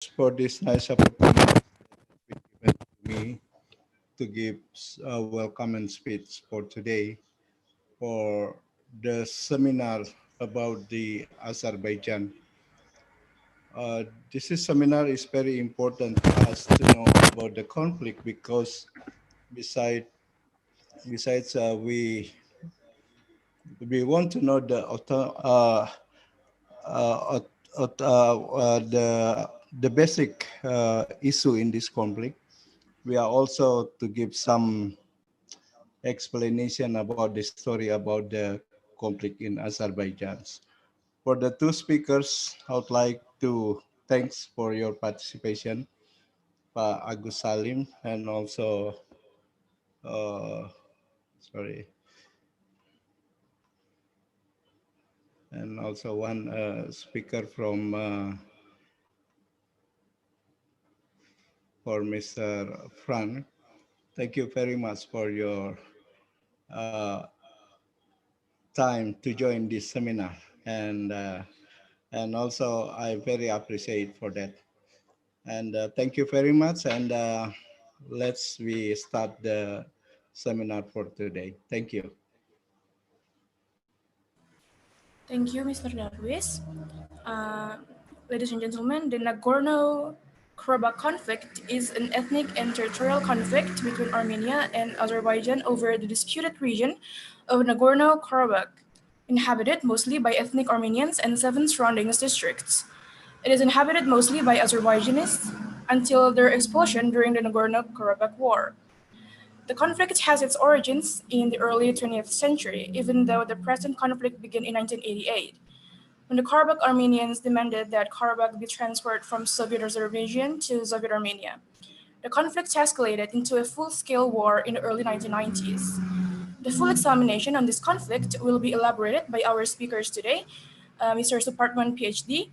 for this nice opportunity given to me to give a welcome speech for today for the seminar about the Azerbaijan. This is seminar is very important for us to know about the conflict because beside, besides we want to know uh, the basic issue in this conflict. We are also to give some explanation about the story about the conflict in Azerbaijan. For the two speakers, I would like to thanks for your participation, Pak Agus Salim, and also uh, sorry, and also one speaker from for Mr. Frank. Thank you very much for your uh, time to join this seminar, and also I very appreciate for that. And thank you very much. And let's we start the seminar for today. Thank you. Thank you, Mr. Darwis. Uh, Ladies and gentlemen, the Nagorno-Karabakh conflict is an ethnic and territorial conflict between Armenia and Azerbaijan over the disputed region of Nagorno-Karabakh, inhabited mostly by ethnic Armenians and 7 surrounding districts. It is inhabited mostly by Azerbaijanis until their expulsion during the Nagorno-Karabakh War. The conflict has its origins in the early 20th century, even though the present conflict began in 1988, when the Karabakh Armenians demanded that Karabakh be transferred from Soviet Azerbaijan to Soviet Armenia. The conflict escalated into a full-scale war in the early 1990s. The full examination on this conflict will be elaborated by our speakers today, Mr. Supartman, PhD,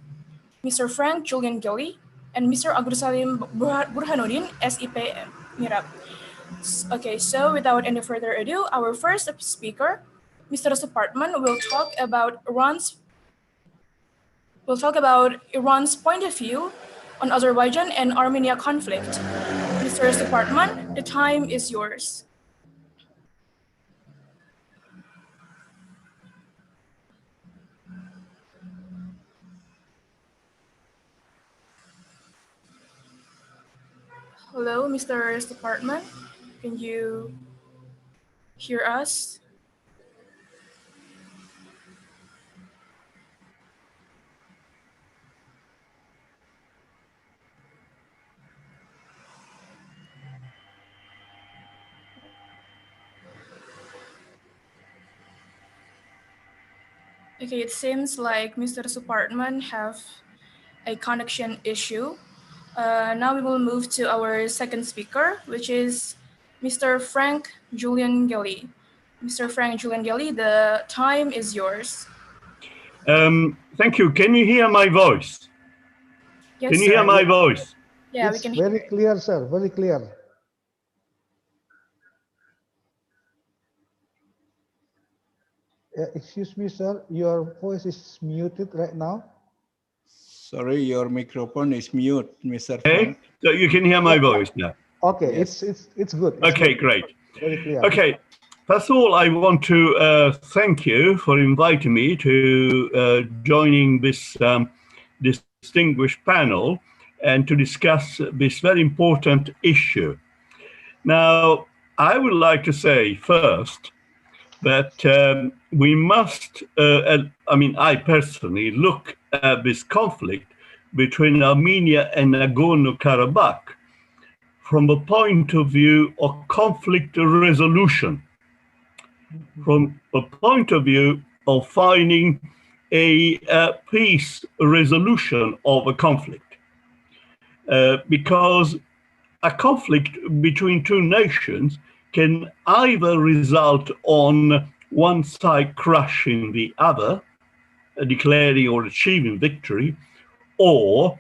Mr. Frank Julian Gilly, and Mr. Agrusalim Burhanuddin, SIPM, Mirab. Okay, so without any further ado, our first speaker, Mr. Supartman, will talk about Iran's point of view on Azerbaijan and Armenia conflict. Mr. Supartman, the time is yours. Hello, Mr. Supartman. Can you hear us? Okay, it seems like Mr. Supartman have a connection issue. Now we will move to our second speaker, which is Mr. Frank Julian Gelly. Mr. Frank Julian Gelly, the time is yours. Thank you. Can you hear my voice? Yes, Can you hear my voice? Yeah, it's we can hear very clear, sir. Very clear. Excuse me, sir. Your voice is muted right now. Sorry, your microphone is mute, Mr. Okay, Frank. so you can hear my voice now. Okay, Yes. it's good. It's Okay, good. great. Very clear. Okay, first of all, I want to thank you for inviting me to joining this distinguished panel and to discuss this very important issue. Now, I would like to say first that we must, I personally look at this conflict between Armenia and Nagorno-Karabakh from the point of view of conflict resolution, from the point of view of finding a peace resolution of a conflict. Because a conflict between two nations can either result on one side crushing the other, declaring or achieving victory, or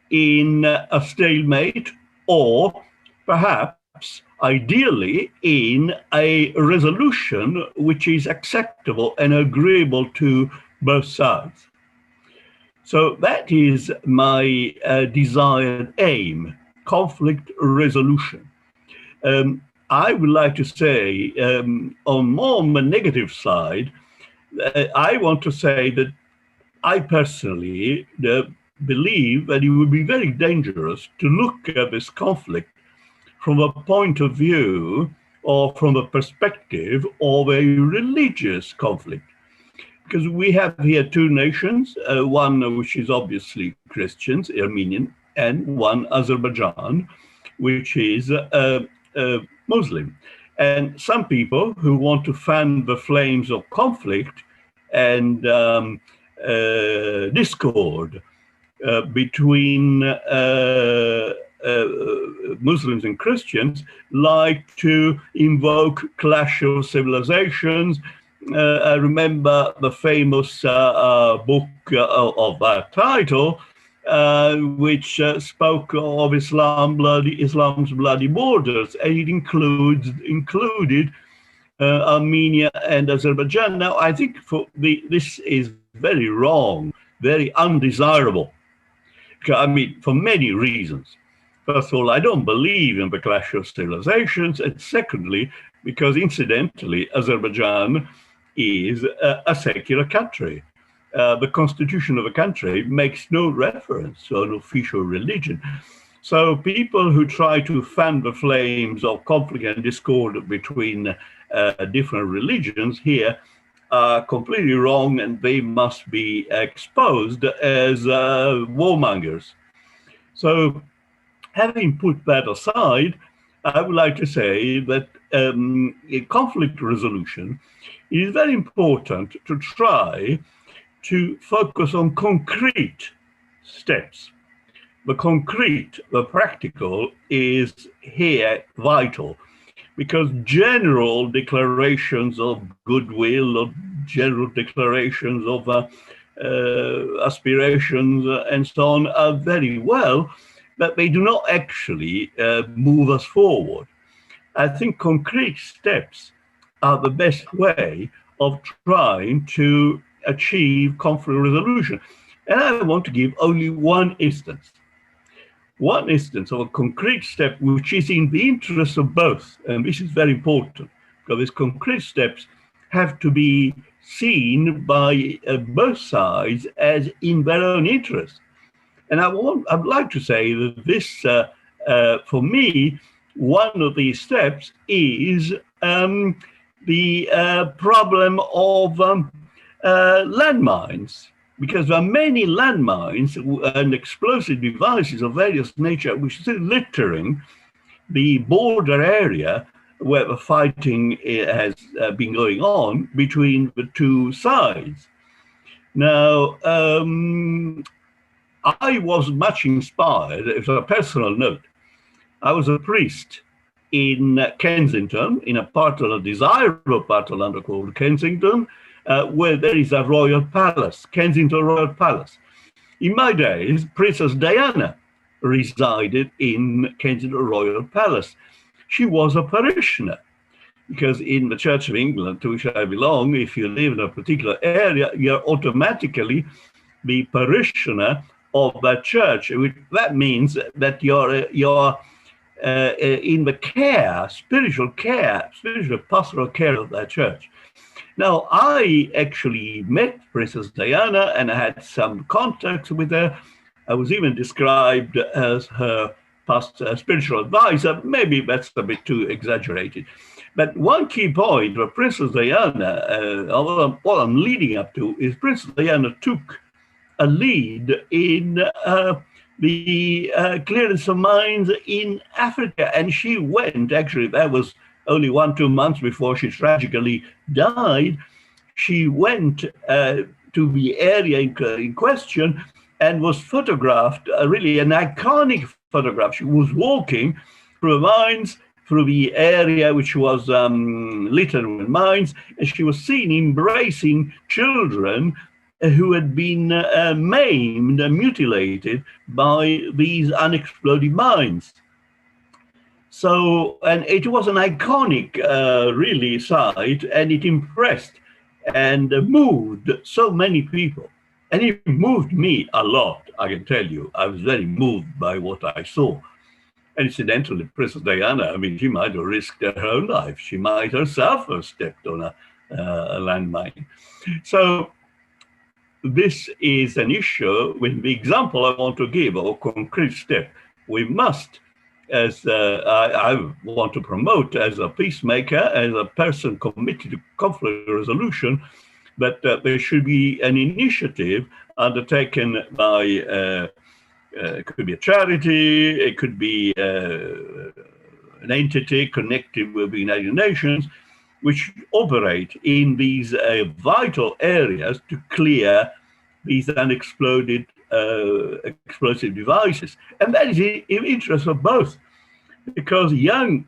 in a stalemate, or perhaps ideally in a resolution which is acceptable and agreeable to both sides. So that is my desired aim, conflict resolution. I would like to say, on more on the negative side, I want to say that I personally believe that it would be very dangerous to look at this conflict from a point of view or from a perspective of a religious conflict. Because we have here two nations, one which is obviously Christians, Armenian, and one Azerbaijan, which is Muslim. And some people who want to fan the flames of conflict and discord between Muslims and Christians like to invoke clash of civilizations. I remember the famous book of that title, which spoke of Islam's bloody borders, and it included Armenia and Azerbaijan. Now, I think this is very wrong, very undesirable. I mean, for many reasons. First of all, I don't believe in the clash of civilizations, and secondly, because incidentally, Azerbaijan is a secular country. The constitution of the country makes no reference to an official religion. So people who try to fan the flames of conflict and discord between different religions here are completely wrong, and they must be exposed as warmongers. So having put that aside, I would like to say that in conflict resolution, it is very important to try to focus on concrete steps. The concrete, the practical is here vital, because general declarations of goodwill or general declarations of aspirations and so on are very well, but they do not actually move us forward. I think concrete steps are the best way of trying to achieve conflict resolution. And I want to give only one instance of a concrete step which is in the interest of both. And this is very important, because these concrete steps have to be seen by both sides as in their own interest. And I'd like to say that this, for me, one of these steps is the problem of landmines, because there are many landmines and explosive devices of various nature which are littering the border area where the fighting has been going on between the two sides. Now, I was much inspired, as a personal note. I was a priest in Kensington, in a desirable part of London called Kensington, where there is a royal palace, Kensington Royal Palace. In my days, Princess Diana resided in Kensington Royal Palace. She was a parishioner, because in the Church of England, to which I belong, if you live in a particular area, you're automatically the parishioner of that church. That means that you're in the spiritual pastoral care of that church. Now, I actually met Princess Diana and I had some contacts with her. I was even described as her spiritual advisor. Maybe that's a bit too exaggerated. But one key point of Princess Diana, what I'm leading up to, is Princess Diana took a lead in the clearance of mines in Africa. And she went, actually, that was only 1-2 months before she tragically died. She went to the area in question and was photographed, really an iconic photograph. She was walking through the mines, through the area which was littered with mines, and she was seen embracing children who had been maimed and mutilated by these unexploded mines. So, and it was an iconic, really, sight, and it impressed and moved so many people. And it moved me a lot, I can tell you. I was very moved by what I saw. And incidentally, Princess Diana, I mean, she might have risked her own life. She might herself have stepped on a landmine. So this is an issue with the example I want to give, or concrete step. We must, as I want to promote as a peacemaker, as a person committed to conflict resolution, that there should be an initiative undertaken by, it could be a charity, it could be an entity connected with the United Nations, which operate in these vital areas to clear these unexploded explosive devices. And that is in interest of both, because young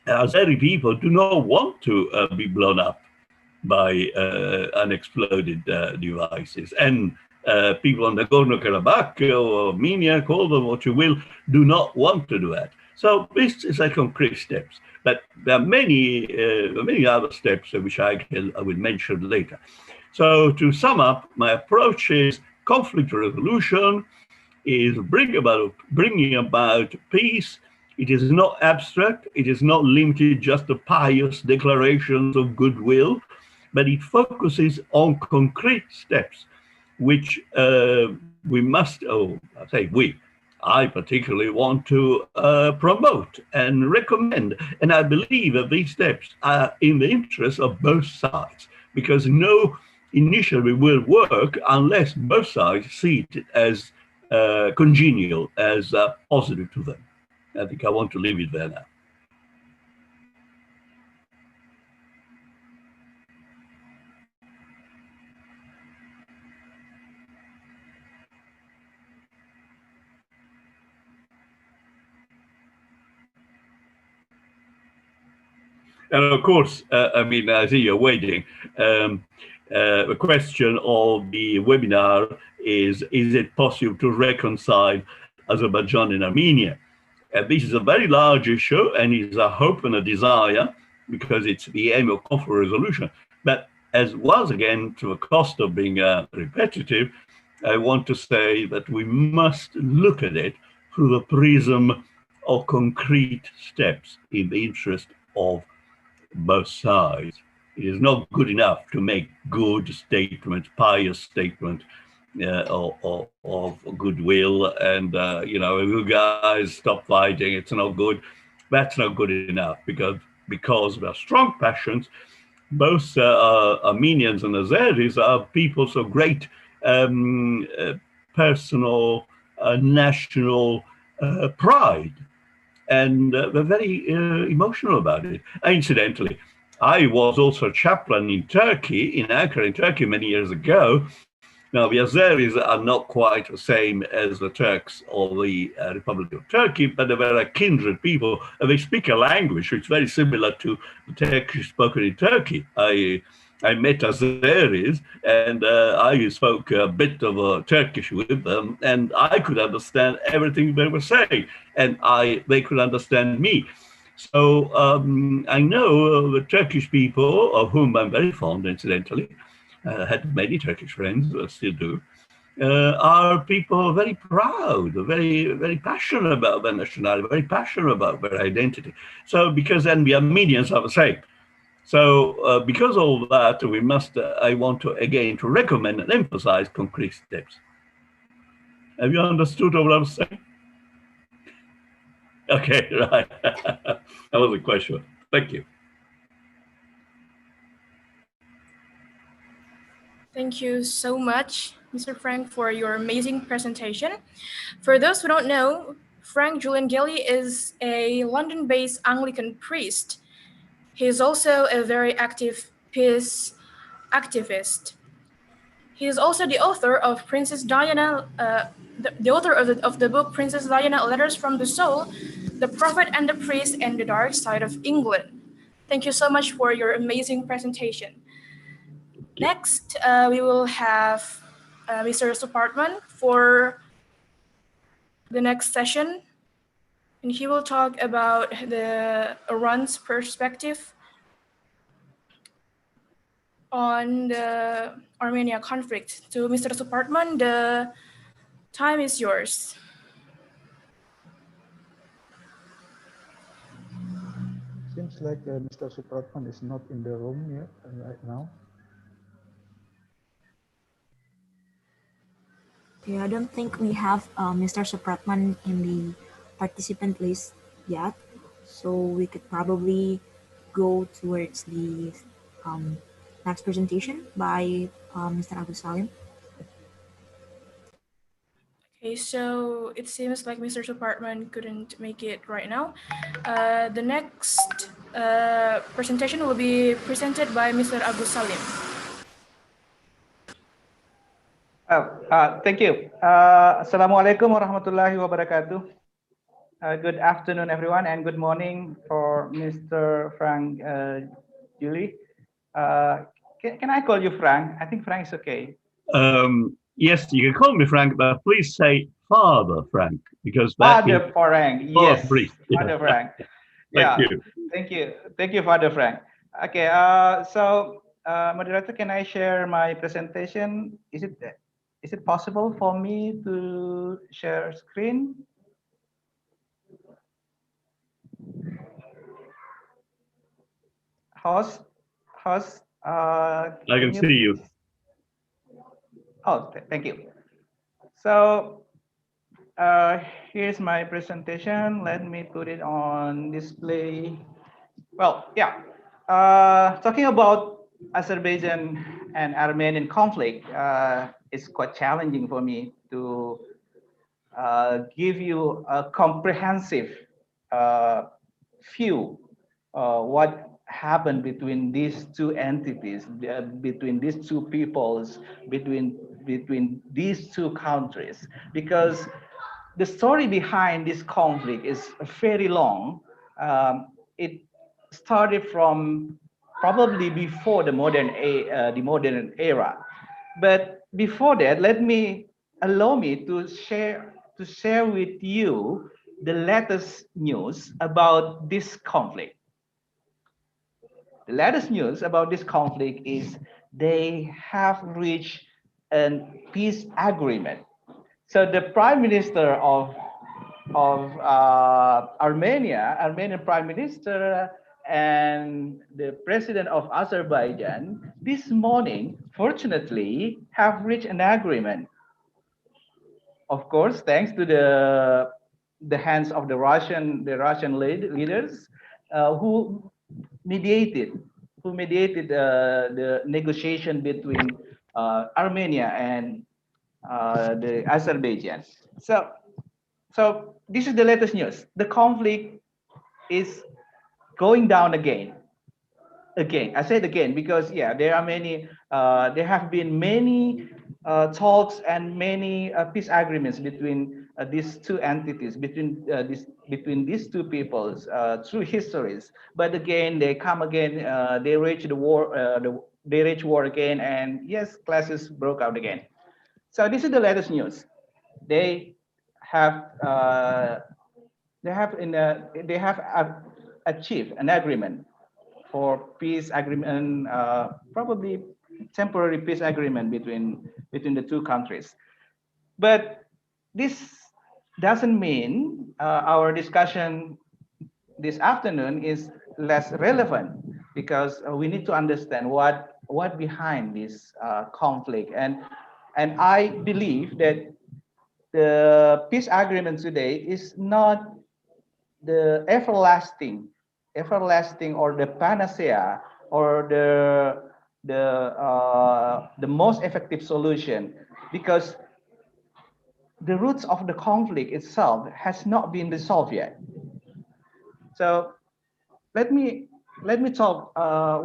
Azeri people do not want to be blown up by unexploded devices. And people on the Nagorno-Karabakh or Armenia, call them what you will, do not want to do that. So this is a concrete steps, but there are many other steps which I will mention later. So to sum up, my approach is conflict resolution, is bringing about peace. It is not abstract. It is not limited just to pious declarations of goodwill, but it focuses on concrete steps, which we must, I particularly want to promote and recommend. And I believe that these steps are in the interest of both sides, because no initiative will work unless both sides see it as congenial, as positive to them. I think I want to leave it there now. And of course, I mean, I see you're waiting. The question of the webinar is it possible to reconcile Azerbaijan and Armenia? And this is a very large issue, and it's a hope and a desire, because it's the aim of conflict resolution. But as once again, to the cost of being repetitive, I want to say that we must look at it through the prism of concrete steps in the interest of both sides. It is not good enough to make good statements, pious statements of goodwill and, you guys stop fighting, it's not good. That's not good enough, because there are strong passions. Both Armenians and Azeris are peoples of great personal, national pride. And they're very emotional about it. Incidentally, I was also a chaplain in Turkey, in Ankara, in Turkey, many years ago. Now, the Azeris are not quite the same as the Turks or the Republic of Turkey, but they're very kindred people, and they speak a language which is very similar to the Turkish spoken in Turkey. I met Azeris, and I spoke a bit of Turkish with them, and I could understand everything they were saying, and they could understand me. So I know the Turkish people, of whom I'm very fond, incidentally. Had many Turkish friends, still do, are people very proud, very, very passionate about their nationality, very passionate about their identity. So then the Armenians are the same. So because of that, we must, I want to, again, to recommend and emphasize concrete steps. Have you understood what I'm saying? Okay, right. That was a question. Thank you. Thank you so much, Mr. Frank, for your amazing presentation. For those who don't know, Frank Julian Gelly is a London-based Anglican priest. He is also a very active peace activist. He is also the author of Princess Diana, the author of the book Princess Diana: Letters from the Soul, The Prophet and the Priest and the Dark Side of England. Thank you so much for your amazing presentation. Next, we will have Mr. Supartman for the next session, and he will talk about the Iran's perspective. on the Armenia conflict. To Mr. Supartman, the time is yours. Seems like Mr. Supratman is not in the room yet right now. Okay, I don't think we have Mr. Supratman in the participant list yet, so we could probably go towards the next presentation by Mr. Agus Salim. Okay, so it seems like Mr. Supartman couldn't make it right now. The next presentation will be presented by Mr. Agus Salim. Thank you. Assalamualaikum warahmatullahi wabarakatuh. Good afternoon, everyone, and good morning for Mr. Frank Julie. Can I call you Frank? I think Frank is okay. Yes, you can call me Frank, but please say Father Frank, because that Father Frank, yes. Father Frank. Thank you. Thank you, Father Frank. Okay, so moderator, can I share my presentation? Is it possible for me to share screen? Host, I can see you. Oh, thank you. So here's my presentation. Let me put it on display. Well, yeah. Talking about Azerbaijan and Armenian conflict, it's quite challenging for me to give you a comprehensive view what happened between these two entities, between these two peoples, between these two countries, because the story behind this conflict is very long. It started from probably before the modern era, but before that, allow me to share with you the latest news about this conflict. The latest news about this conflict is they have reached a peace agreement. So the Prime Minister of Armenian Prime Minister, and the President of Azerbaijan this morning, fortunately, have reached an agreement. Of course, thanks to the hands of the Russian leaders who mediated the negotiation between Armenia and the Azerbaijan. So this is the latest news. The conflict is going down again. I said again because there are many. There have been many talks and many peace agreements between these two entities, between these two peoples through histories. But again, they come again. They wage the war. They wage war again, and yes, clashes broke out again. So this is the latest news. They have achieved an agreement for peace agreement, probably temporary peace agreement between the two countries. But this doesn't mean our discussion this afternoon is less relevant, because we need to understand what behind this conflict. And I believe that the peace agreement today is not the everlasting or the panacea or the most effective solution, because the roots of the conflict itself has not been resolved yet. So let me talk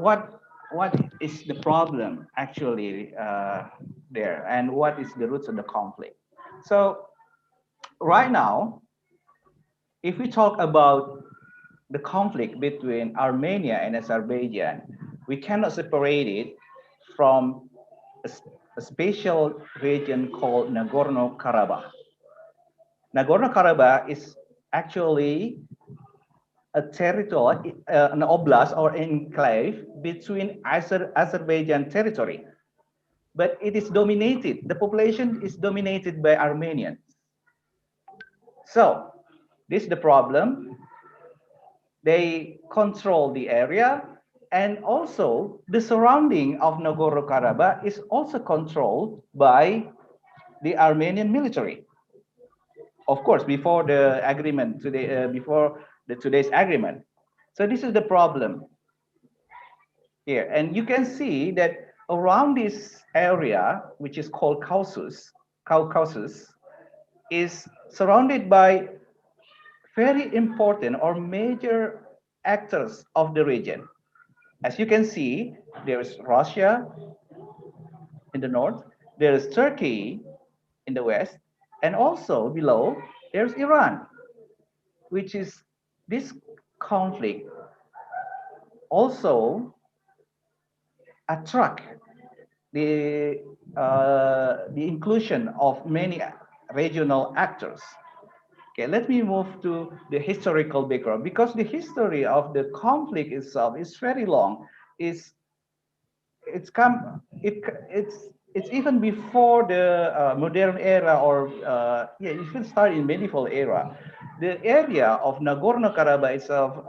what is the problem actually there, and what is the roots of the conflict. So right now, if we talk about the conflict between Armenia and Azerbaijan, we cannot separate it from a special region called Nagorno-Karabakh. Nagorno-Karabakh is actually a territory, an oblast or enclave between Azerbaijan territory, but it is dominated, the population is dominated by Armenians. So this is the problem. They control the area, and also the surrounding of Nagorno-Karabakh is also controlled by the Armenian military. Of course, before the agreement today, today's agreement. So this is the problem here, and you can see that around this area, which is called Caucasus, is surrounded by very important or major actors of the region. As you can see, there is Russia in the north, there is Turkey in the west, and also below there's Iran, which is this conflict also attract the inclusion of many regional actors. Okay, let me move to the historical background, because the history of the conflict itself is very long. It's even before the modern era, or yeah, it should start in medieval era. The area of Nagorno-Karabakh itself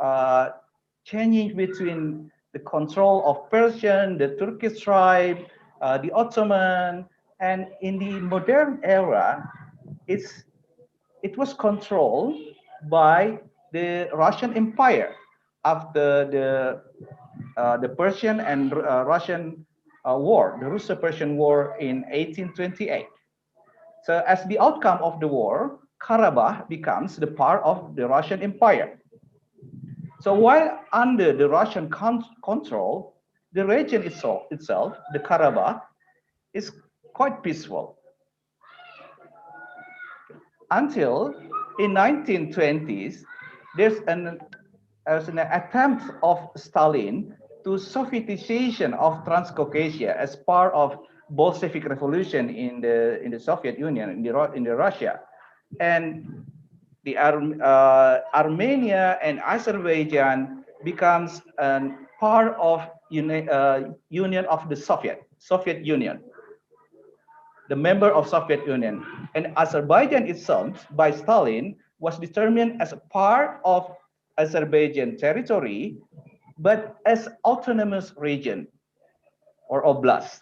changing between the control of Persian, the Turkish tribe, the Ottoman, and in the modern era, it was controlled by the Russian Empire after the Persian and Russian war, the Russo-Persian War in 1828. So as the outcome of the war, Karabakh becomes the part of the Russian Empire. So while under the Russian control, the region itself, the Karabakh, is quite peaceful. Until in 1920s, there's an attempt of Stalin to Sovietization of Transcaucasia as part of Bolshevik revolution in the Soviet Union, in the Russia, and the Armenia and Azerbaijan becomes a part of Union of the Soviet Union, the member of Soviet Union, and Azerbaijan itself by Stalin was determined as a part of Azerbaijan territory, but as autonomous region or oblast.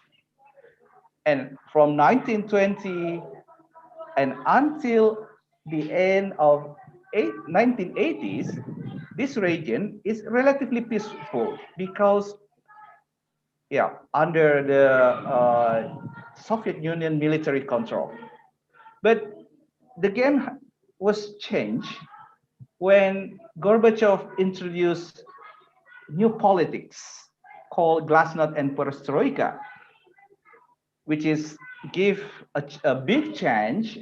And from 1920 and until the end of 1980s, this region is relatively peaceful because, yeah, under the Soviet Union military control. But the game was changed when Gorbachev introduced new politics called Glasnost and Perestroika, which is give a big change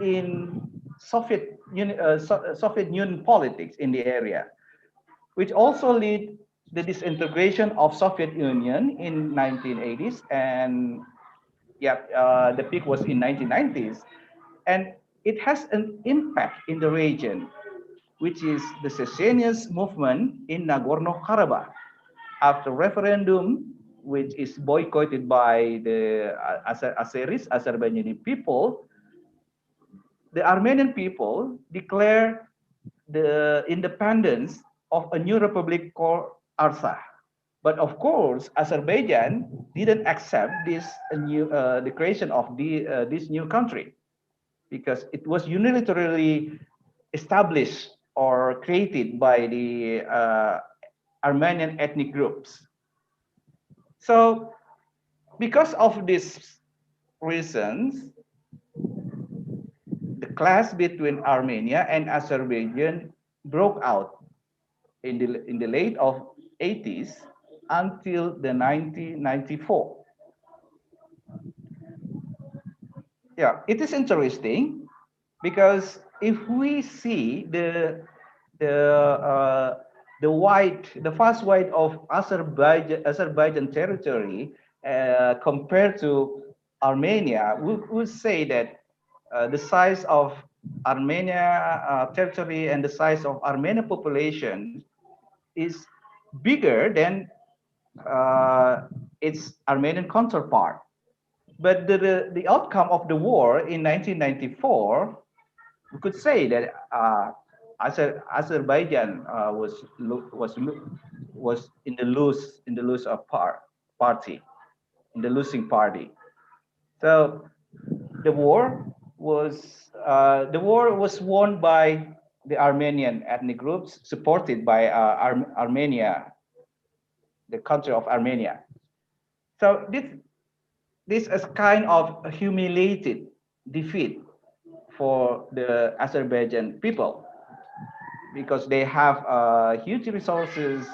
in Soviet Union politics in the area, which also lead the disintegration of Soviet Union in 1980s, and yeah, the peak was in 1990s, and it has an impact in the region, which is the secessionist movement in Nagorno-Karabakh. After referendum, which is boycotted by the Azerbaijani people, the Armenian people declare the independence of a new republic called Artsakh. But of course, Azerbaijan didn't accept this new the creation of this new country, because it was unilaterally established or created by the Armenian ethnic groups. So because of these reasons, the clash between Armenia and Azerbaijan broke out in the late of 80s until the 1994. Yeah, it is interesting because if we see the vast wide of Azerbaijan territory compared to Armenia, we would say that the size of Armenia territory and the size of Armenian population is bigger than its Armenian counterpart. But the outcome of the war in 1994, we could say that Azerbaijan was in the lose of party, in the losing party. So the war was won by the Armenian ethnic groups, supported by Armenia, the country of Armenia. So this is kind of a humiliated defeat for the Azerbaijan people, because they have huge resources,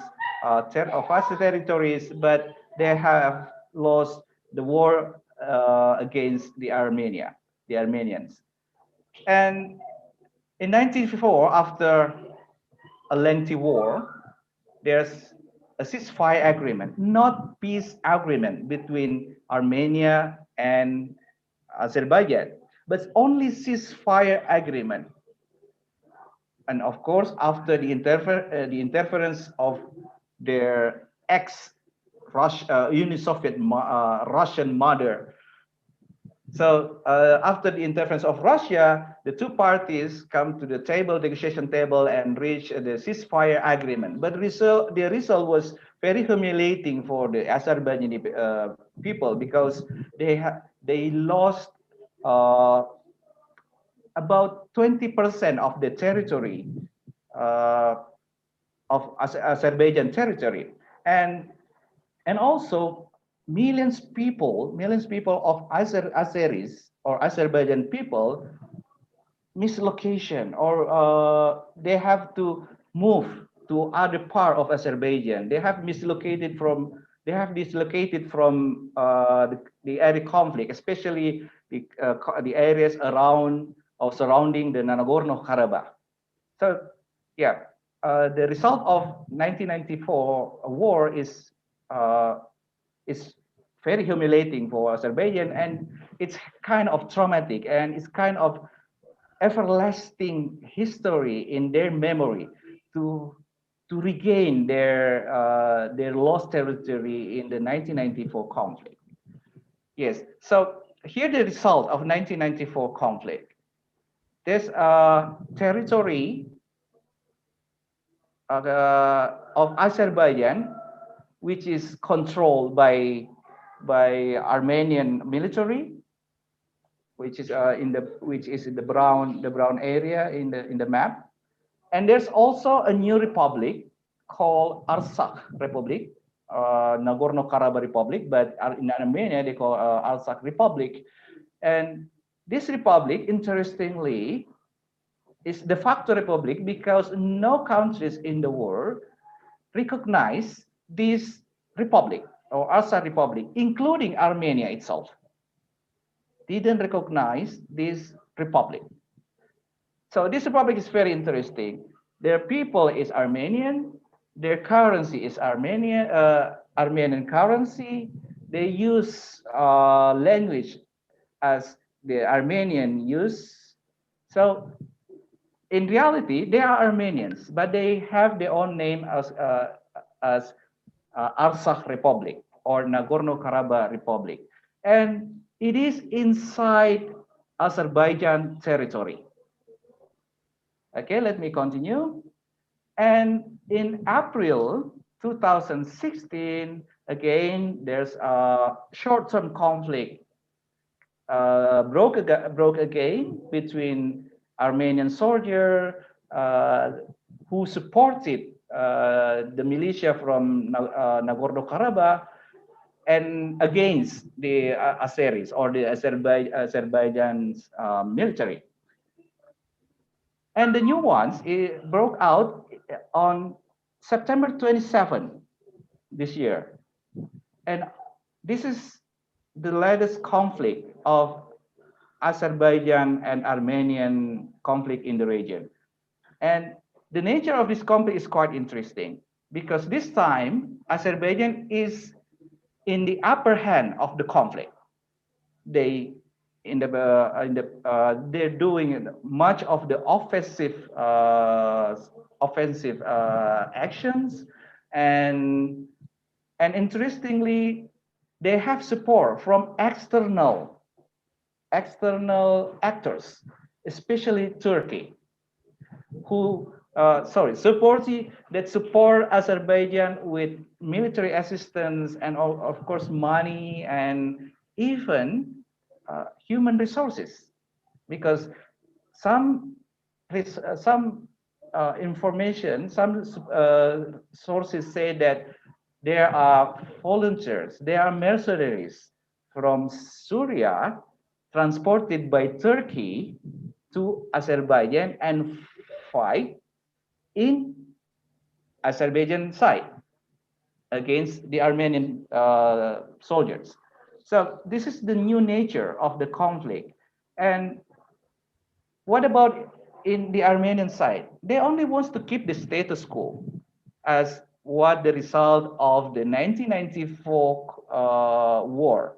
vast territories, but they have lost the war against the Armenians. And in 1954, after a lengthy war, there's a ceasefire agreement, not peace agreement between Armenia and Azerbaijan, but only ceasefire agreement. And of course, after the interference of their Uni-Soviet Russian mother. So after the interference of Russia, the two parties come to the negotiation table, and reach the ceasefire agreement. But the result was very humiliating for the Azerbaijani people, because they lost about 20% of the territory of Azerbaijan territory, and also millions people of Azeris or Azerbaijan people mislocation, or they have to move to other part of Azerbaijan. They have dislocated from the area conflict, especially the areas around or surrounding the Nagorno-Karabakh. So yeah, the result of 1994 war is very humiliating for Azerbaijan, and it's kind of traumatic, and it's kind of everlasting history in their memory to regain their lost territory in the 1994 conflict. Yes, so here the result of 1994 conflict. There's a territory of Azerbaijan, which is controlled by Armenian military, which is in the brown area in the map. And there's also a new republic called Artsakh Republic, Nagorno-Karabakh Republic, but in Armenia they call Artsakh Republic. And this republic, interestingly, is de facto republic because no countries in the world recognize this republic or Artsakh Republic, including Armenia itself. Didn't recognize this republic. So this republic is very interesting. Their people is Armenian. Their currency is Armenian currency. They use language as the Armenian use. So in reality, they are Armenians, but they have their own name as Artsakh Republic or Nagorno-Karabakh Republic. And it is inside Azerbaijan territory. Okay, let me continue. And in April 2016, again, there's a short-term conflict broke again between Armenian soldier who supported the militia from Nagorno-Karabakh and against the Azeris or the Azerbaijan's military. And the new ones, it broke out on September 27 this year. And this is the latest conflict of Azerbaijan and Armenian conflict in the region. And the nature of this conflict is quite interesting because this time Azerbaijan is in the upper hand of the conflict. They they're doing much of the offensive actions, and interestingly, they have support from external actors, especially Turkey, who support Azerbaijan with military assistance and of course money and even human resources, because some information, some sources say that there are volunteers, there are mercenaries from Syria transported by Turkey to Azerbaijan and fight in Azerbaijan side against the Armenian soldiers. So this is the new nature of the conflict. And what about in the Armenian side? They only want to keep the status quo as what the result of the 1994 war.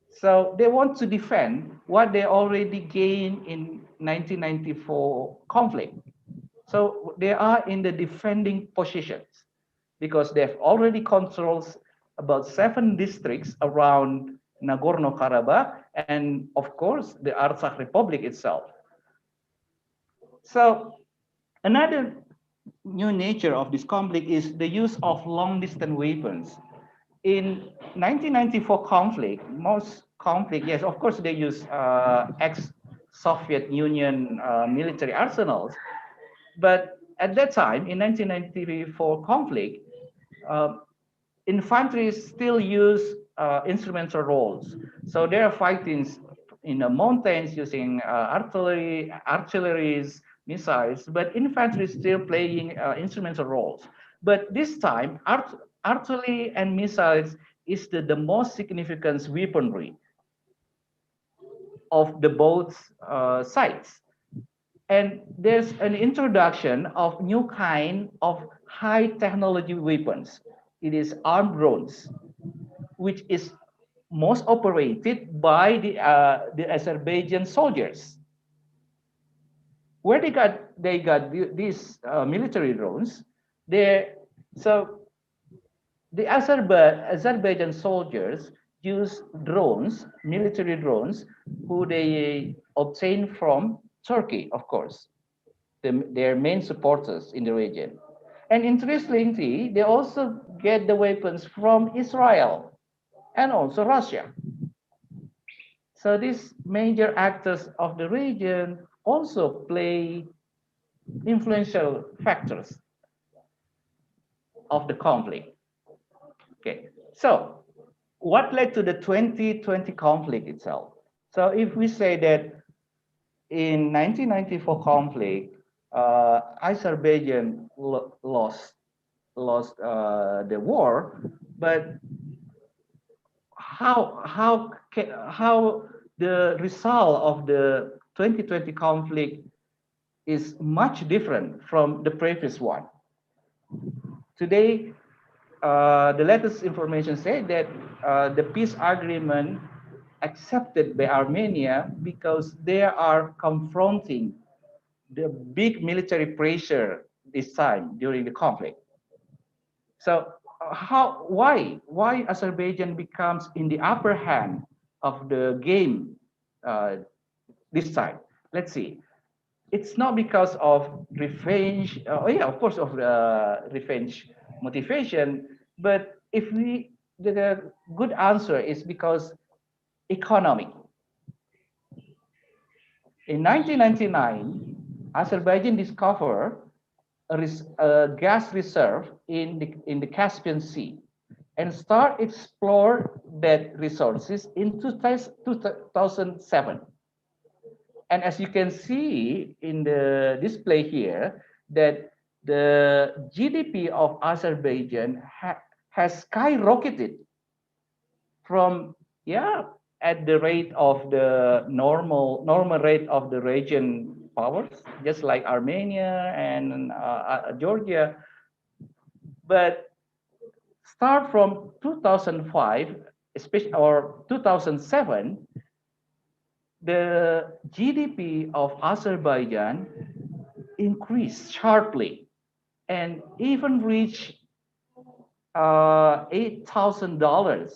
So they want to defend what they already gained in 1994 conflict. So they are in the defending positions because they've already controlled about 7 districts around Nagorno-Karabakh and of course the Artsakh Republic itself. So another new nature of this conflict is the use of long-distance weapons. In 1994 conflict, most conflict, yes, of course they use ex-Soviet Union military arsenals, but at that time, in 1994 conflict, infantry still use instrumental roles. So they are fighting in the mountains using artillery, missiles, but infantry is still playing instrumental roles. But this time, artillery and missiles is the most significant weaponry of the both sides. And there's an introduction of new kind of high technology weapons. It is armed drones, which is most operated by the Azerbaijan soldiers. Where they got these military drones, so the Azerbaijan soldiers use drones, military drones, who they obtain from Turkey, of course, their main supporters in the region. And interestingly, they also get the weapons from Israel and also Russia. So these major actors of the region also play influential factors of the conflict. Okay, so what led to the 2020 conflict itself? So if we say that in 1994 conflict, Azerbaijan lost the war, but how the result of the 2020 conflict is much different from the previous one. Today, the latest information said that the peace agreement accepted by Armenia because they are confronting the big military pressure this time during the conflict. So why Azerbaijan becomes in the upper hand of the game this time? Let's see. It's not because of revenge. Yeah, of course, of revenge motivation. But the good answer is because economic. In 1999, Azerbaijan discovered a gas reserve in the Caspian Sea and start explore that resources in 2007. And as you can see in the display here, that the GDP of Azerbaijan has skyrocketed from, at the rate of the normal rate of the region powers, just like Armenia and Georgia. But start from 2005, especially or 2007, the GDP of Azerbaijan increased sharply and even reached $8,000,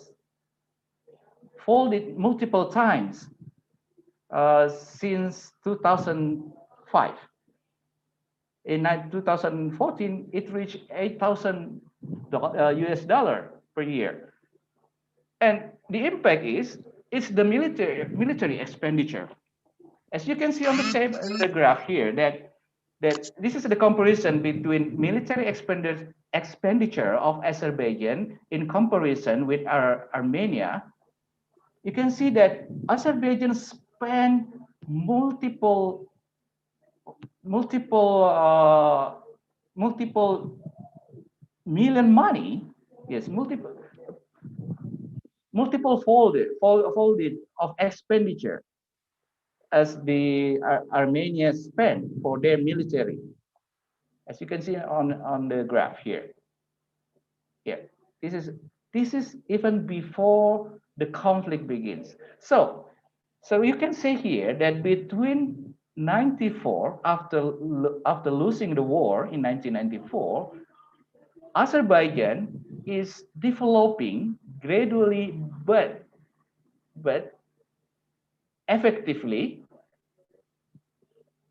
folded multiple times since 2005. In 2014, it reached 8,000 US dollar per year. And the impact is, it's the military expenditure. As you can see on the table, the graph here, that this is the comparison between military expenditure of Azerbaijan in comparison with Armenia. You can see that Azerbaijan spent multiple million money, yes, multiple folded of expenditure as the Armenia spent for their military, as you can see on the graph here. Yeah, this is even before the conflict begins. So you can say here that between 94, after losing the war in 1994, Azerbaijan is developing gradually but effectively,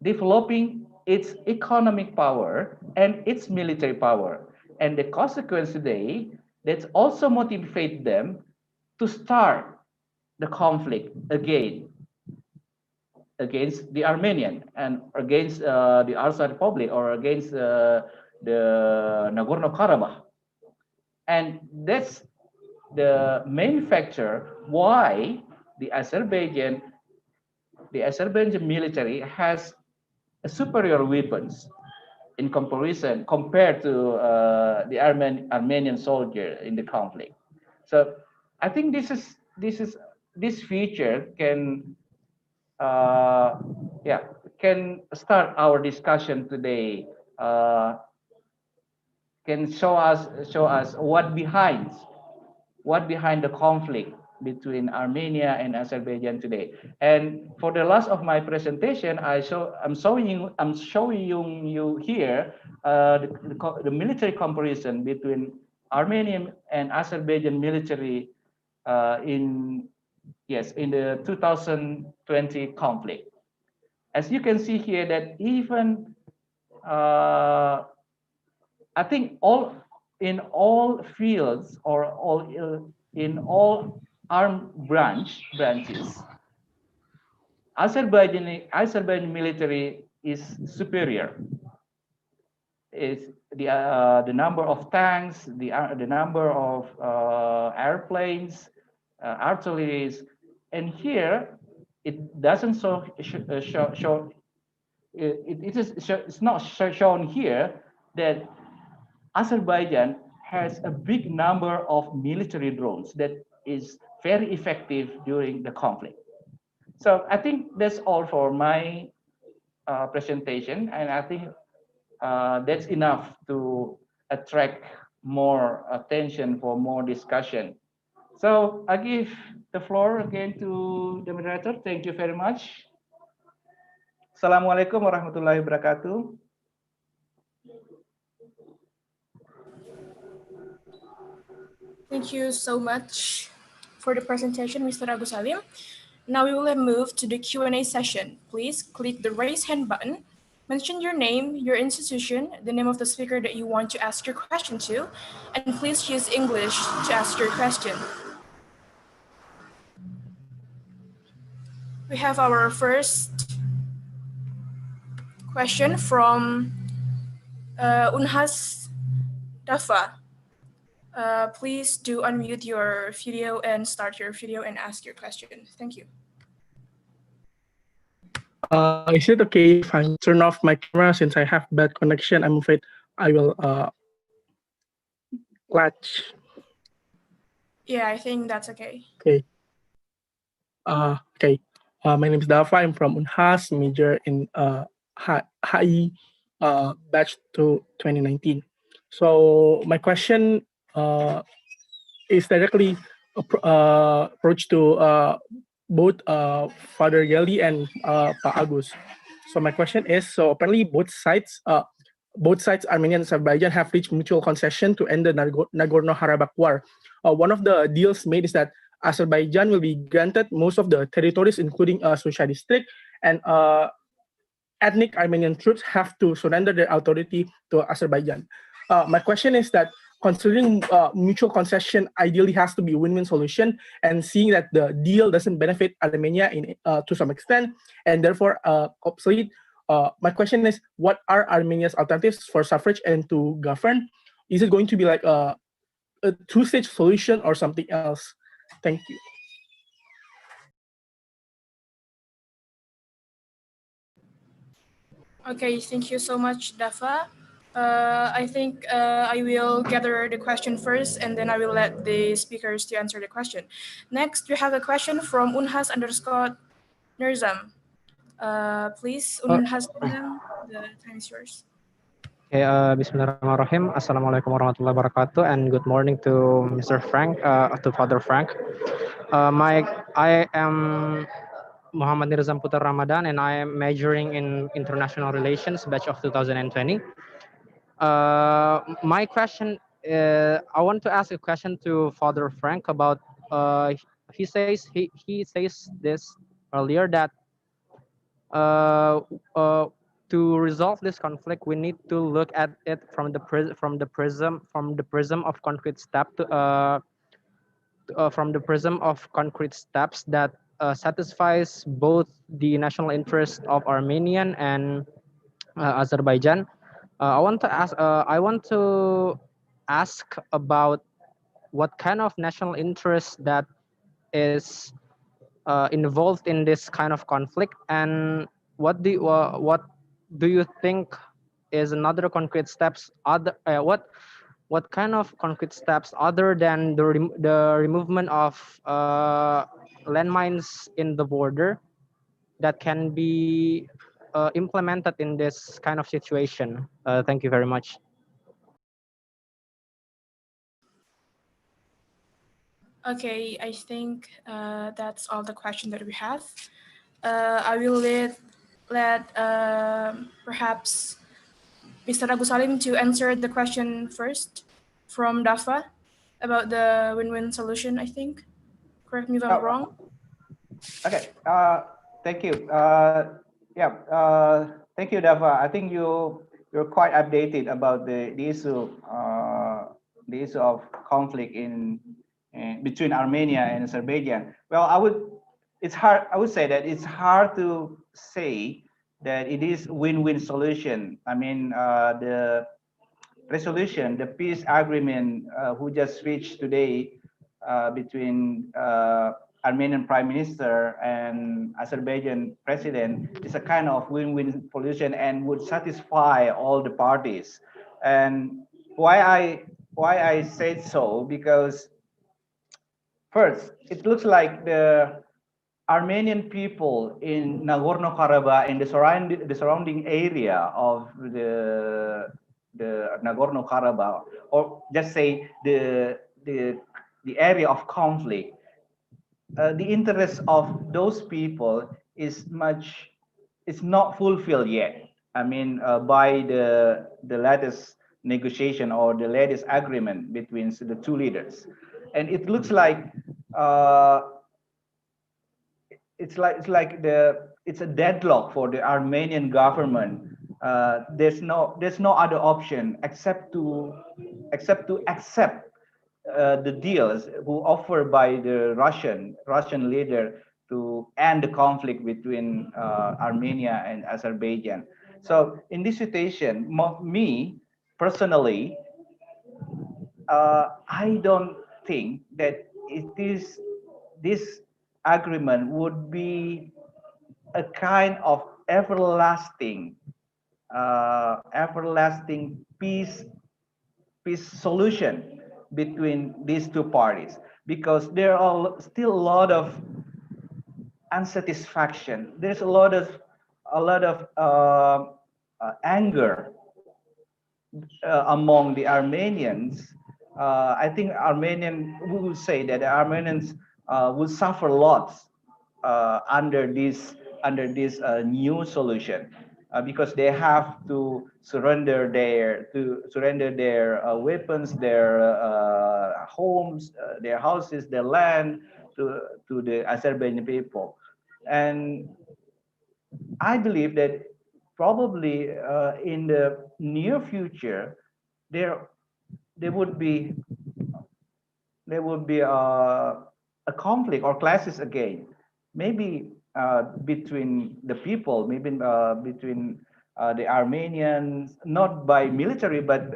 developing its economic power and its military power. And the consequence today, that's also motivate them to start the conflict again against the Armenian and against the Artsakh Republic or against the Nagorno-Karabakh. And that's the main factor why the Azerbaijan military has superior weapons in comparison compared to the Armenian soldier in the conflict. So I think this feature can can start our discussion today. Can show us what behind the conflict between Armenia and Azerbaijan today. And for the last of my presentation, I'm showing you here the military comparison between Armenian and Azerbaijan military in the 2020 conflict. As you can see here, that even I think in all fields or in all armed branches, Azerbaijan military is superior. Is the number of tanks, the number of airplanes, artilleries, and here it doesn't show. It's not shown here that Azerbaijan has a big number of military drones that is very effective during the conflict. So I think that's all for my presentation, and I think that's enough to attract more attention for more discussion. So I give the floor again to the moderator. Thank you very much. Assalamualaikum warahmatullahi wabarakatuh. Thank you so much for the presentation, Mr. Agus Salim. Now we will move to the Q&A session. Please click the raise hand button, mention your name, your institution, the name of the speaker that you want to ask your question to, and please use English to ask your question. We have our first question from Unhas Dafa. Please do unmute your video and start your video and ask your question. Thank you. Is it okay if I turn off my camera since I have bad connection? I'm afraid I will latch. Yeah, I think that's okay. Okay. Okay. My name is Dafa. I'm from Unhas, major in HI batch to 2019. So my question is directly approach to both Father Yeli and Pak Agus. So my question is, so apparently both sides, Armenia and Azerbaijan, have reached mutual concession to end the Nagorno-Karabakh war. One of the deals made is that Azerbaijan will be granted most of the territories, including Susha district, and ethnic Armenian troops have to surrender their authority to Azerbaijan. My question is that, considering mutual concession ideally has to be a win-win solution, and seeing that the deal doesn't benefit Armenia to some extent, and therefore obsolete, my question is, what are Armenia's alternatives for suffrage and to govern? Is it going to be like a two-stage solution or something else? Thank you. Okay, thank you so much, Dafa. I think I will gather the question first, and then I will let the speakers to answer the question. Next, we have a question from Unhas_Nurzam. Please, Unhas, the time is yours. Okay, Bismillahirrahmanirrahim. Assalamualaikum warahmatullahi wabarakatuh, and good morning to Mr. Frank, to Father Frank. I am Muhammad Nirzam Putar Ramadan, and I am majoring in international relations, batch of 2020. My question, I want to ask a question to Father Frank about. He says this earlier that to resolve this conflict, we need to look at it from the prism of concrete steps that satisfies both the national interest of Armenian and Azerbaijan. I want to ask about what kind of national interest that is involved in this kind of conflict, and what do you think is another concrete steps what kind of concrete steps other than the removal of landmines in the border that can be implemented in this kind of situation? Thank you very much. Okay, I think that's all the questions that we have. I will let perhaps Mr. Agus Salim to answer the question first from Dafa about the win-win solution, I think. Correct me if I'm wrong. Okay. Thank you. Thank you, Dafa. I think you're quite updated about the issue of conflict in between Armenia and Azerbaijan. Well, I would say that it's hard to say that it is win-win solution. I mean, the resolution, the peace agreement who just reached today between Armenian Prime Minister and Azerbaijan President is a kind of win-win solution and would satisfy all the parties. And why I said so, because first, it looks like the Armenian people in Nagorno-Karabakh and the surrounding area of the Nagorno-Karabakh, or just say the area of conflict, the interest of those people is not fulfilled yet. I mean, by the latest negotiation or the latest agreement between the two leaders, and it looks like it's a deadlock for the Armenian government. There's no other option except to accept the deals who offered by the Russian leader to end the conflict between Armenia and Azerbaijan. So in this situation, me personally, I don't think that this agreement would be a kind of everlasting peace solution between these two parties, because there are still a lot of unsatisfaction. There's a lot of anger among the Armenians. I think we would say that the Armenians will suffer lots under this new solution, because they have to surrender their weapons, their homes, their houses, their land to the Azerbaijan people. And I believe that probably in the near future there would be a conflict or clashes again, maybe between the people, maybe between the Armenians, not by military, but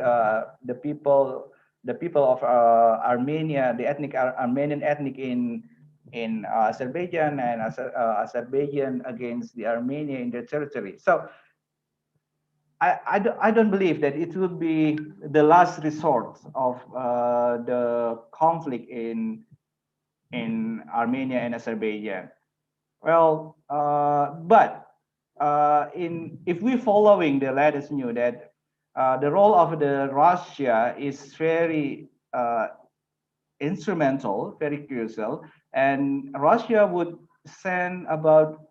the people of Armenia, the Armenian ethnic in Azerbaijan, and Azerbaijan against the Armenia in their territory. So I don't believe that it would be the last resort of the conflict in Armenia and Azerbaijan. Well, but if we're following the latest news, that the role of the Russia is very instrumental, very crucial, and Russia would send about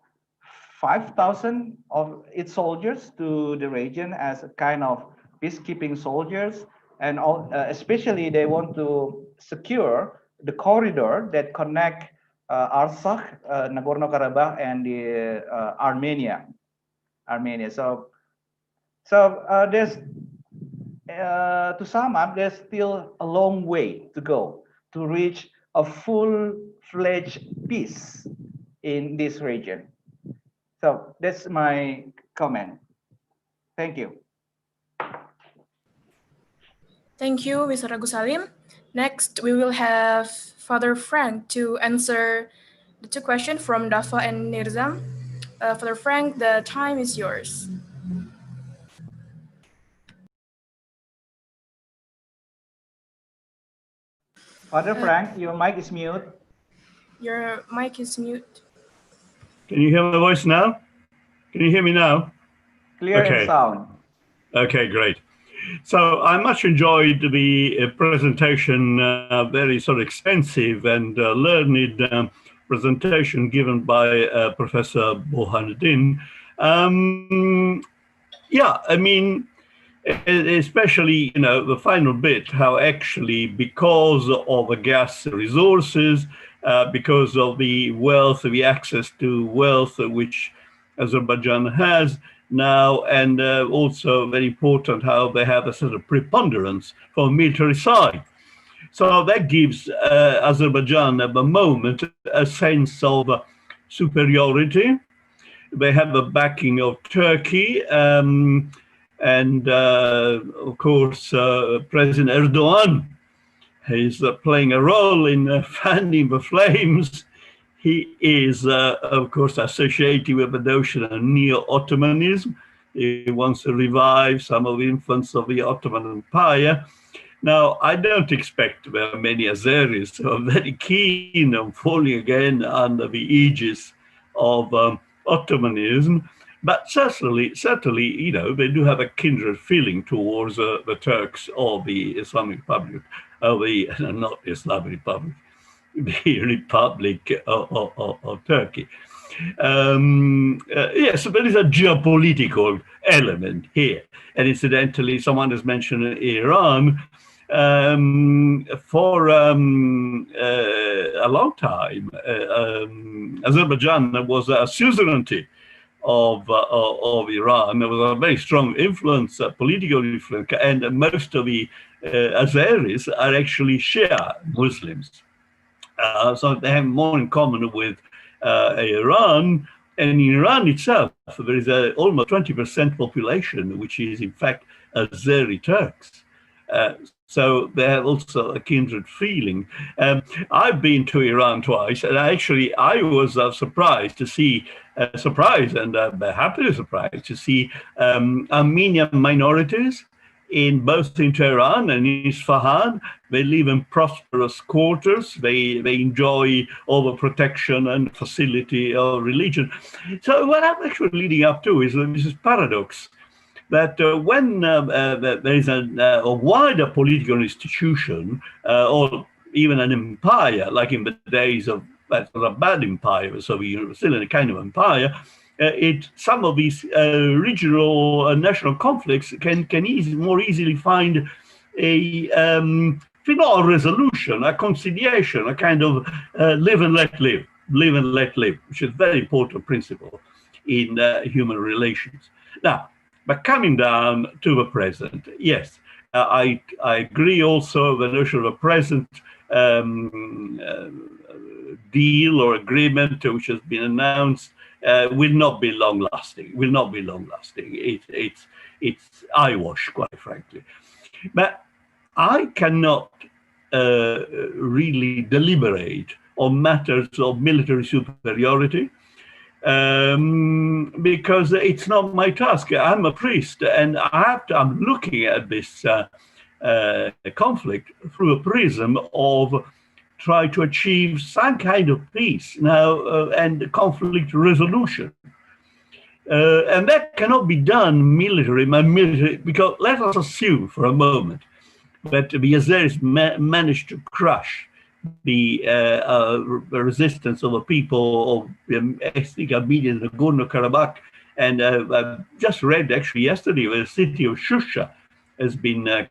5,000 of its soldiers to the region as a kind of peacekeeping soldiers, and especially they want to secure the corridor that connect Artsakh, Nagorno-Karabakh, and the Armenia. So there's to sum up, there's still a long way to go to reach a full-fledged peace in this region. So that's my comment. Thank you. Thank you, Mr. Agus Salim. Next, we will have Father Frank to answer the two questions from Dafa and Nirzam. Father Frank, the time is yours. Father Frank, your mic is mute. Your mic is mute. Can you hear my voice now? Can you hear me now? Clear and sound. Okay, great. So I much enjoyed the presentation, very sort of extensive and learned presentation given by Professor Burhanuddin. Yeah, I mean, especially, you know, the final bit, how actually because of the gas resources, because of the wealth, the access to wealth which Azerbaijan has now, and also very important how they have a sort of preponderance for military side. So that gives Azerbaijan at the moment a sense of superiority. They have the backing of Turkey, and of course President Erdogan is playing a role in fanning the flames. He is, of course, associated with the notion of neo-Ottomanism. He wants to revive some of the influence of the Ottoman Empire. Now, I don't expect many Azeris who are very keen on falling again under the aegis of Ottomanism, but certainly, you know, they do have a kindred feeling towards the Turks or the Islamic Republic, not Islamic Republic, the Republic of Turkey. Yes, there is a geopolitical element here. And incidentally, someone has mentioned Iran. For a long time, Azerbaijan was a suzerainty of Iran. There was a very strong influence, political influence, and most of the Azeris are actually Shia Muslims. So they have more in common with Iran. And in Iran itself, there is almost 20% population, which is in fact Azeri Turks. So they have also a kindred feeling. I've been to Iran twice, and I was surprised to see, and happily surprised to see Armenian minorities in both in Tehran and in Isfahan. They live in prosperous quarters. They enjoy overprotection and facility of religion. So what I'm actually leading up to is this paradox, that when there is a wider political institution or even an empire, like in the days of That's not a bad empire, so we're still in a kind of empire. Some of these regional national conflicts can more easily find if not a resolution, a conciliation, a kind of live and let live, which is a very important principle in human relations. Now, but coming down to the present, yes, I agree also the notion of a present deal or agreement which has been announced will not be long lasting. It's eyewash, quite frankly. But I cannot really deliberate on matters of military superiority because it's not my task. I'm a priest, and I'm looking at this conflict through a prism of try to achieve some kind of peace now and conflict resolution. And that cannot be done military, because let us assume for a moment that the Azeris managed to crush the resistance of the people of ethnic Armenia in Nagorno-Karabakh. And I just read actually yesterday the city of Shusha has been, the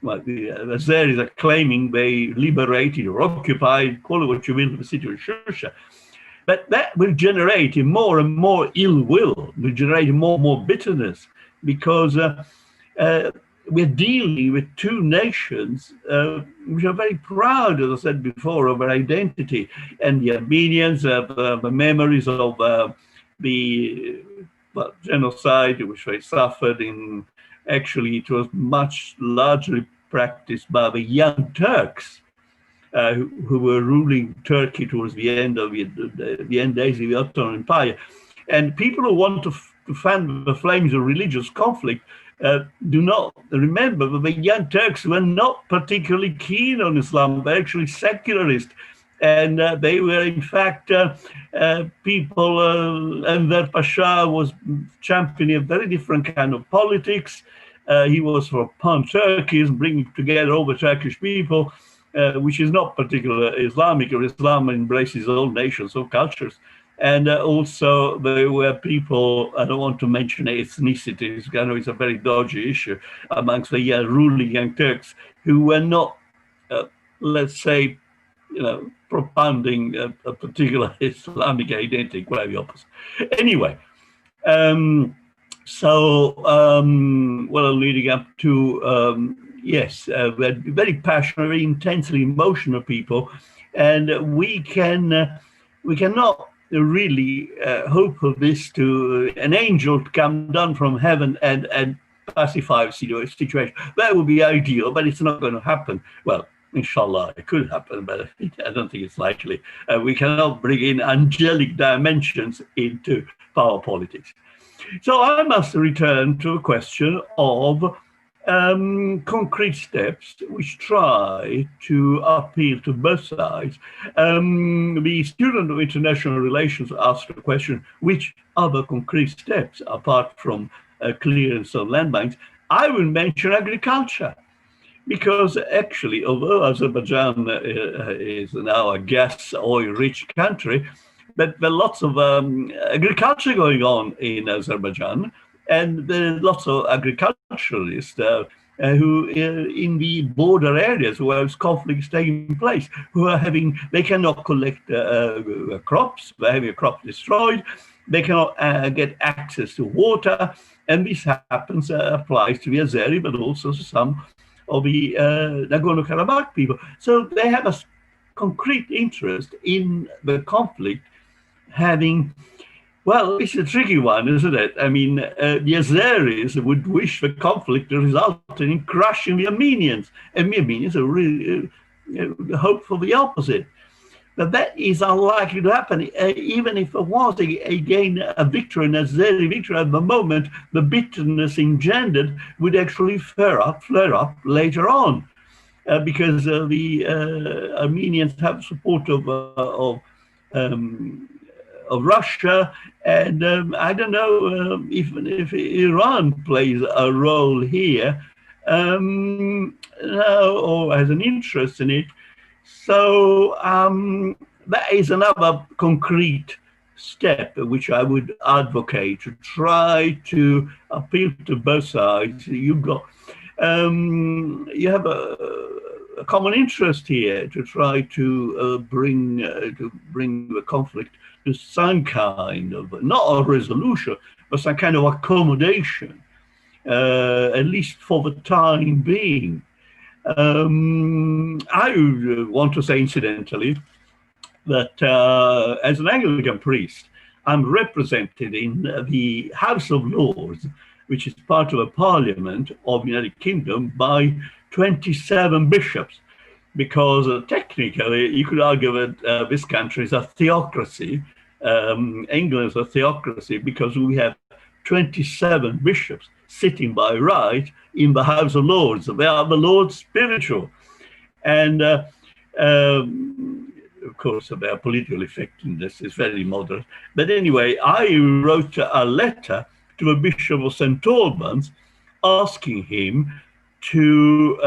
Azeris are claiming they liberated or occupied, call it what you will, the city of Shusha. But that will generate more and more ill will, will generate more and more bitterness, because we're dealing with two nations which are very proud, as I said before, of their identity. And the Armenians have the memories of the genocide which they suffered in. Actually, it was much largely practiced by the Young Turks, who were ruling Turkey towards the end of the end days of the Ottoman Empire. And people who want to fan the flames of religious conflict do not remember that the Young Turks were not particularly keen on Islam. They're actually secularist. And they were, in fact, people, Enver Pasha was championing a very different kind of politics. He was for pan-Turkism, bringing together all the Turkish people, which is not particularly Islamic, or Islam embraces all nations, all cultures. And also there were people, I don't want to mention ethnicities, I know it's a very dodgy issue, amongst the ruling Young Turks, who were not, let's say, propounding a particular Islamic identity, quite the opposite. Anyway, leading up to, yes, we're very passionate, very intensely emotional people, and we cannot really hope for this to an angel to come down from heaven and pacify the situation. That would be ideal, but it's not going to happen. Well, inshallah, it could happen, but I don't think it's likely. We cannot bring in angelic dimensions into power politics. So I must return to a question of concrete steps which try to appeal to both sides. The student of international relations asked the question, which other concrete steps, apart from clearance of landmines? I will mention agriculture, because actually, although Azerbaijan is now a gas oil-rich country, but there are lots of agriculture going on in Azerbaijan, and there are lots of agriculturalists who, in the border areas where conflict is taking place, they cannot collect crops, they're having a crop destroyed, they cannot get access to water, and this applies to the Azeri, but also to some of the Nagorno-Karabakh people. So they have a concrete interest in the conflict having, well, it's a tricky one, isn't it? I mean, the Azeris would wish the conflict to result in crushing the Armenians, and the Armenians are really hope for the opposite. But that is unlikely to happen. Even if it was, again, a victory, an Azeri victory at the moment, the bitterness engendered would actually flare up later on, because the Armenians have support of Russia, and I don't know even if Iran plays a role here or has an interest in it. So that is another concrete step which I would advocate to try to appeal to both sides. You have a common interest here to try to bring the conflict to some kind of not a resolution, but some kind of accommodation, at least for the time being. I want to say, incidentally, that as an Anglican priest, I'm represented in the House of Lords, which is part of a parliament of the United Kingdom, by 27 bishops, because technically you could argue that this country is a theocracy. England is a theocracy because we have 27 bishops sitting by right in the House of Lords. They are the Lords spiritual. And of course, their political effectiveness is very moderate. But anyway, I wrote a letter to the Bishop of St. Albans asking him to,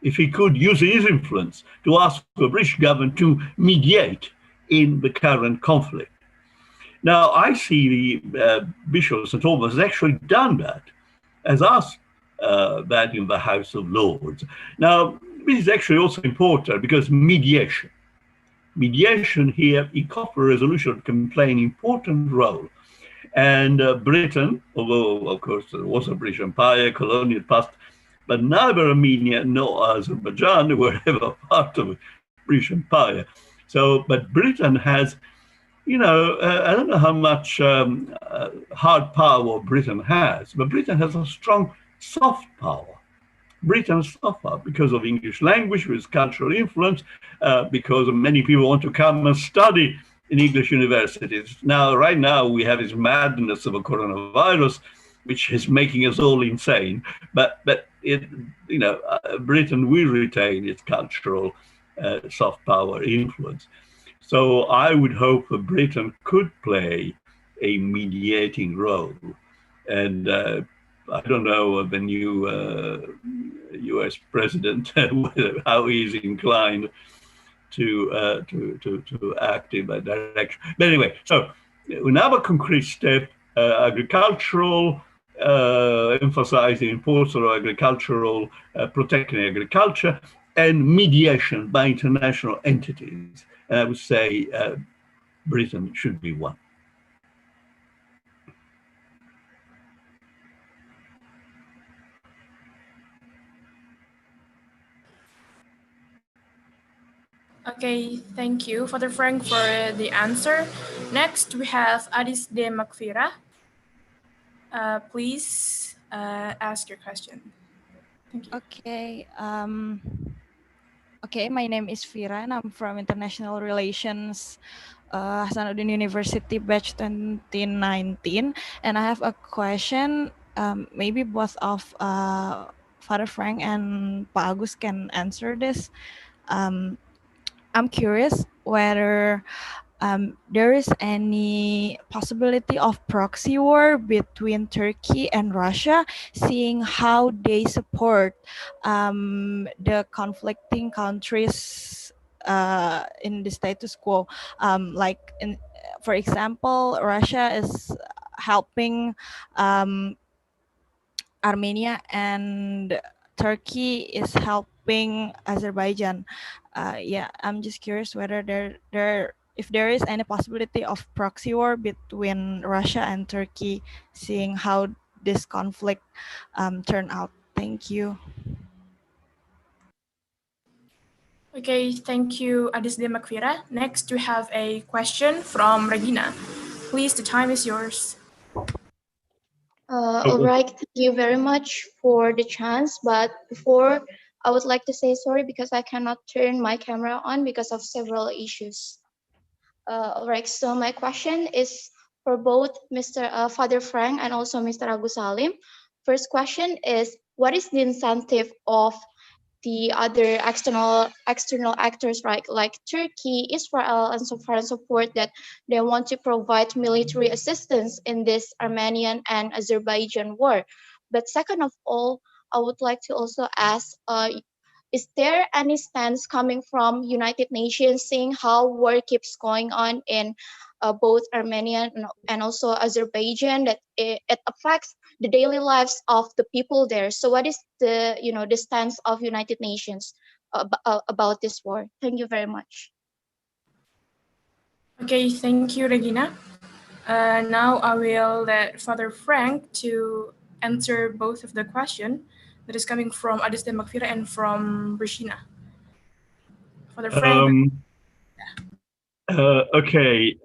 if he could use his influence to ask the British government to mediate in the current conflict. Now, I see the Bishop of St. Albans has actually done that, has asked that in the House of Lords. Now, this is actually also important because mediation here in conflict resolution can play an important role. And Britain, although of course there was a British Empire, colonial past, but neither Armenia nor Azerbaijan were ever part of the British Empire. So, but Britain has, I don't know how much hard power Britain has, but Britain has a strong soft power. Britain suffer because of English language, with cultural influence, because many people want to come and study in English universities. Now, right now, we have this madness of a coronavirus, which is making us all insane. But Britain will retain its cultural soft power influence. So I would hope that Britain could play a mediating role. And I don't know the new U.S. president how he's inclined to act in that direction. But anyway, so another concrete step: agricultural, emphasizing importance of agricultural, protecting agriculture, and mediation by international entities. And I would say Britain should be one. Okay, thank you, Father Frank, for the answer. Next, we have Adis de Makfira. Please ask your question. Thank you. Okay, my name is Fira, and I'm from International Relations, Hasanuddin University, batch 2019. And I have a question. Maybe both of Father Frank and Pa Agus can answer this. I'm curious whether there is any possibility of proxy war between Turkey and Russia, seeing how they support the conflicting countries in the status quo. For example, Russia is helping Armenia, and Turkey is helping Azerbaijan. I'm just curious whether if there is any possibility of proxy war between Russia and Turkey, seeing how this conflict turned out. Thank you. Okay, thank you, Adis de Makfira. Next, we have a question from Regina. Please, the time is yours. All right, thank you very much for the chance. But before, I would like to say sorry because I cannot turn my camera on because of several issues. All right, so my question is for both Mr. Father Frank and also Mr. Agus Salim. First question is, what is the incentive of the other external actors, right, like Turkey, Israel, and so far and so forth, that they want to provide military assistance in this Armenian and Azerbaijan war? But second of all, I would like to also ask, is there any stance coming from United Nations seeing how war keeps going on in both Armenia and also Azerbaijan, that it affects the daily lives of the people there? So what is the the stance of United Nations about this war? Thank you very much. Okay, thank you, Regina. Now I will let Father Frank to answer both of the question that is coming from Adeste Makfira and from Regina. Father Frank. Okay.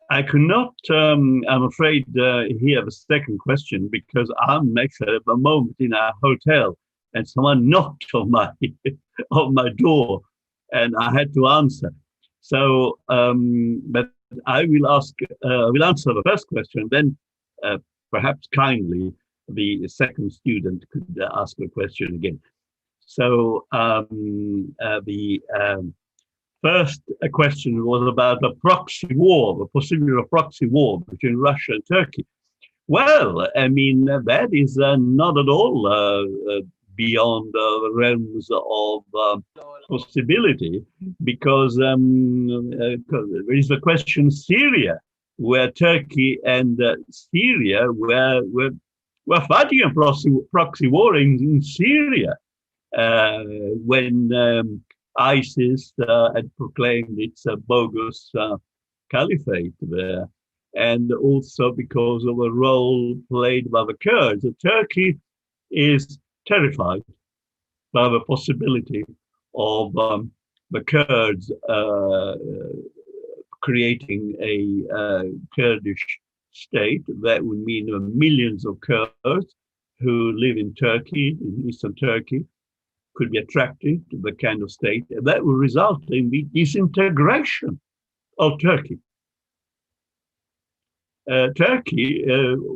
I could not, I'm afraid, hear the second question because I'm actually at the moment in a hotel and someone knocked on my on my door and I had to answer. So, but I will answer the first question, then perhaps kindly the second student could ask the question again. So the first question was about a proxy war, the possibility of a proxy war between Russia and Turkey. Well, I mean, that is not at all beyond the realms of possibility, because there is the question Syria, where Turkey and Syria were fighting a proxy war in Syria when ISIS had proclaimed its bogus caliphate there, and also because of a role played by the Kurds. Turkey is terrified by the possibility of the Kurds creating a Kurdish state. That would mean millions of Kurds who live in Turkey, in eastern Turkey, could be attracted to the kind of state that will result in the disintegration of Turkey. Turkey,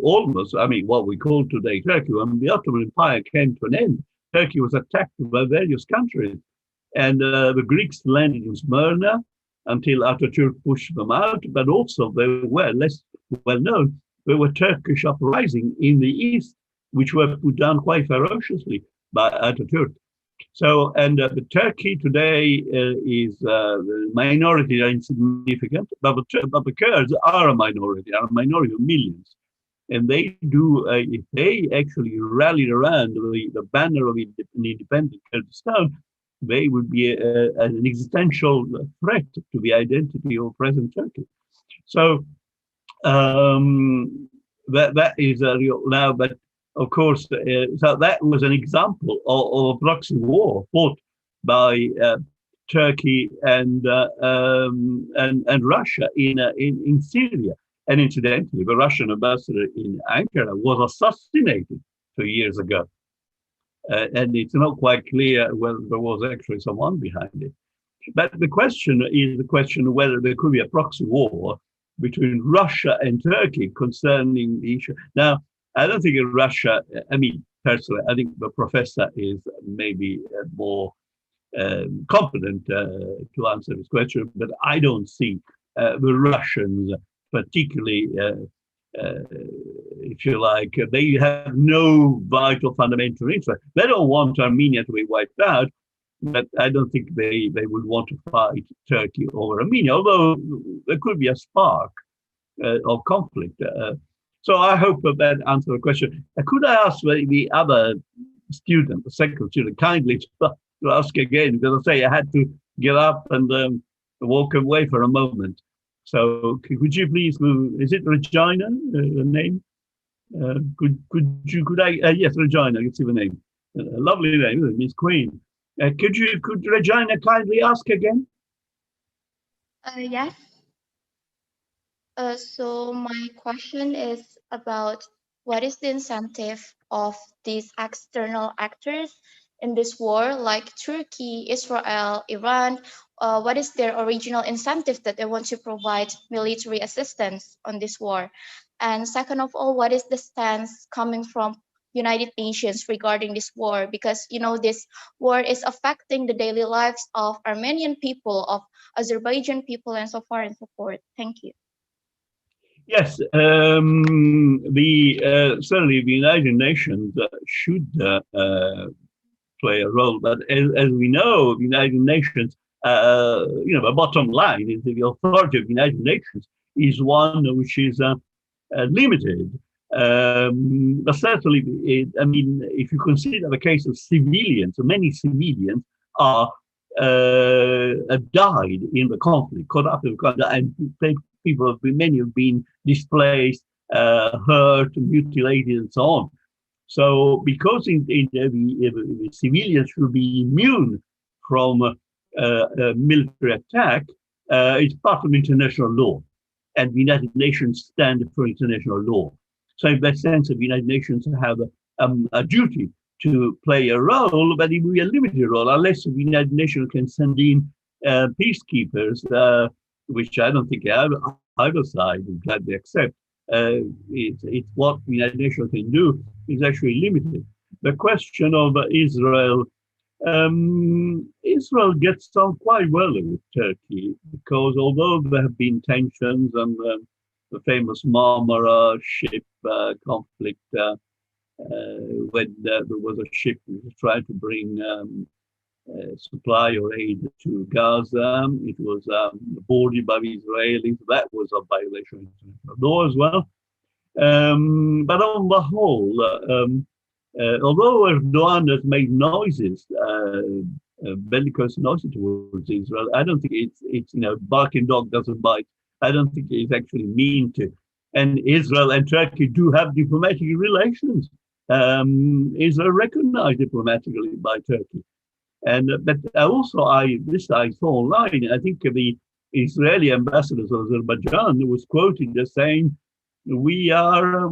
almost, I mean, what we call today Turkey, when the Ottoman Empire came to an end, Turkey was attacked by various countries. And the Greeks landed in Smyrna until Ataturk pushed them out, but also they were less well known. There were Turkish uprisings in the east, which were put down quite ferociously by Ataturk. So, and Turkey today is minority and insignificant, but the Kurds are a minority of millions. And they do, if they actually rallied around the banner of an independent Kurdistan, they would be an existential threat to the identity of present Turkey. So that is a real now, but of course, so that was an example of a proxy war fought by Turkey and Russia in Syria. And incidentally, the Russian ambassador in Ankara was assassinated 2 years ago. And it's not quite clear whether there was actually someone behind it. But the question is the question of whether there could be a proxy war between Russia and Turkey concerning the issue. Now, I don't think in Russia, I mean, personally, I think the professor is maybe more competent to answer this question, but I don't see the Russians particularly, if you like, they have no vital fundamental interest. They don't want Armenia to be wiped out, but I don't think they would want to fight Turkey over Armenia, although there could be a spark of conflict. So I hope that answers the question. Could I ask the other student, the second student, kindly to ask again, because I say I had to get up and walk away for a moment. So could you please move? Is it Regina, the name? Could I? Yes, Regina. I can see the name. Lovely name, Miss Queen. Could Regina kindly ask again? Yes. So my question is about what is the incentive of these external actors in this war, like Turkey, Israel, Iran? What is their original incentive that they want to provide military assistance on this war? And second of all, what is the stance coming from United Nations regarding this war? Because this war is affecting the daily lives of Armenian people, of Azerbaijan people, and so far and so forth. Thank you. Yes, certainly the United Nations should play a role. But as we know, the United Nations, the bottom line is that the authority of the United Nations is one which is limited. But certainly, if you consider the case of civilians, so many civilians are died in the conflict, caught up in the conflict, and many have been displaced, hurt, mutilated, and so on. So, because the civilians should be immune from military attack, it's part of international law, and the United Nations stand for international law. So, in that sense, the United Nations have a duty to play a role, but it will be a limited role unless the United Nations can send in peacekeepers, which I don't think either side would gladly accept. It's what the United Nations can do is actually limited. The question of Israel, Israel gets on quite well with Turkey, because although there have been tensions and the famous Marmara ship conflict, when there was a ship that was trying to bring supply or aid to Gaza, it was boarded by the Israelis. That was a violation of international law as well. But on the whole, although Erdogan has made noises, bellicose noises towards Israel, I don't think it's barking dog doesn't bite. I don't think it's actually mean to. And Israel and Turkey do have diplomatic relations. Israel recognized diplomatically by Turkey. And but also I saw online, I think the Israeli ambassador of Azerbaijan was quoted as saying, we are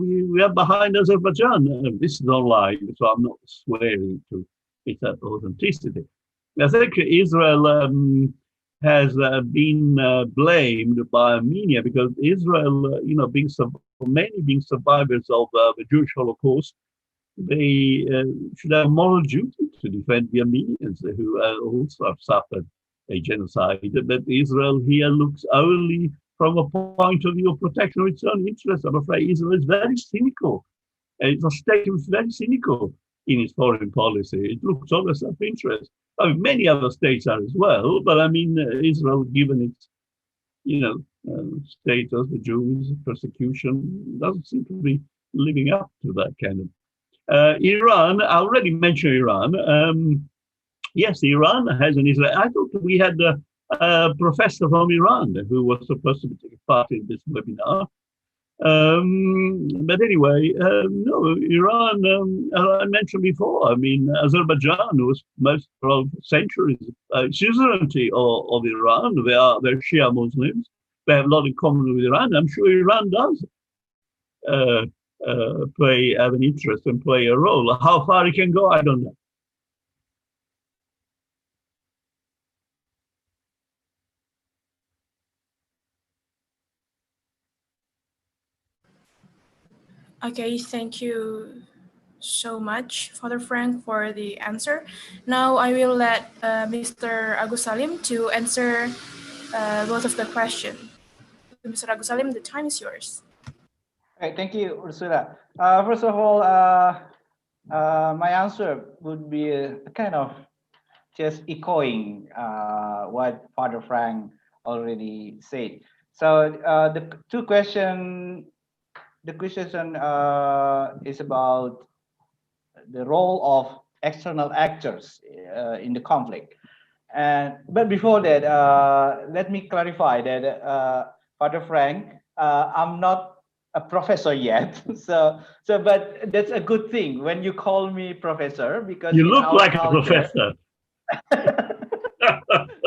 behind Azerbaijan. This is online, so I'm not swearing to its authenticity. I think Israel has been blamed by Armenia because Israel, many being survivors of the Jewish Holocaust, they should have a moral duty to defend the Armenians who also have suffered a genocide. But Israel here looks only from a point of view of protection of its own interests. I'm afraid Israel is very cynical. It's a state which is very cynical in its foreign policy. It looks over self-interest. I mean, many other states are as well, but I mean, Israel, given its, status, the Jews, persecution, doesn't seem to be living up to that kind of. Iran, I already mentioned Iran. Yes, Iran has an Israel. I thought we had a professor from Iran who was supposed to be taking part in this webinar. But anyway, no, Iran, as I mentioned before, I mean, Azerbaijan was most for centuries suzerainty of Iran. They're Shia Muslims. They have a lot in common with Iran. I'm sure Iran does have an interest and play a role. How far it can go, I don't know. Okay, thank you so much, Father Frank, for the answer. Now I will let Mr. Agus Salim to answer both of the questions. Mr. Agus Salim, the time is yours. All right, thank you, Ursula. First of all, my answer would be kind of just echoing what Father Frank already said. So the question is about the role of external actors in the conflict. But before that, let me clarify that Father Frank, I'm not a professor yet, but that's a good thing when you call me professor, because you look like a professor.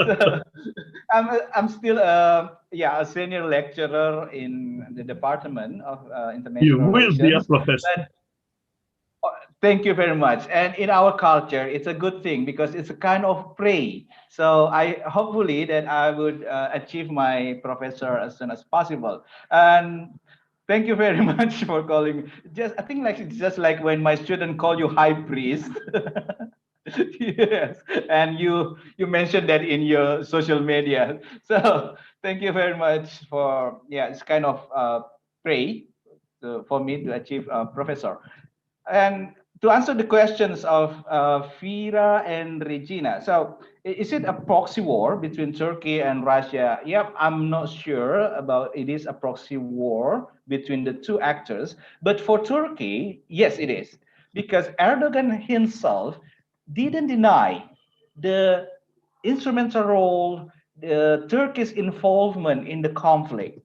So, I'm still a senior lecturer in the Department of International Relations. You will be a professor. Thank you very much. And in our culture, it's a good thing because it's a kind of pray. So I hopefully that I would achieve my professor as soon as possible. And thank you very much for calling. I think it's just like when my student call you high priest. Yes, and you mentioned that in your social media. So thank you very much for it's kind of pray for me to achieve a professor. And to answer the questions of Fira and Regina, so is it a proxy war between Turkey and Russia? Yep, I'm not sure about it is a proxy war between the two actors. But for Turkey, yes, it is. Because Erdogan himself didn't deny the instrumental role, the Turkey's involvement in the conflict,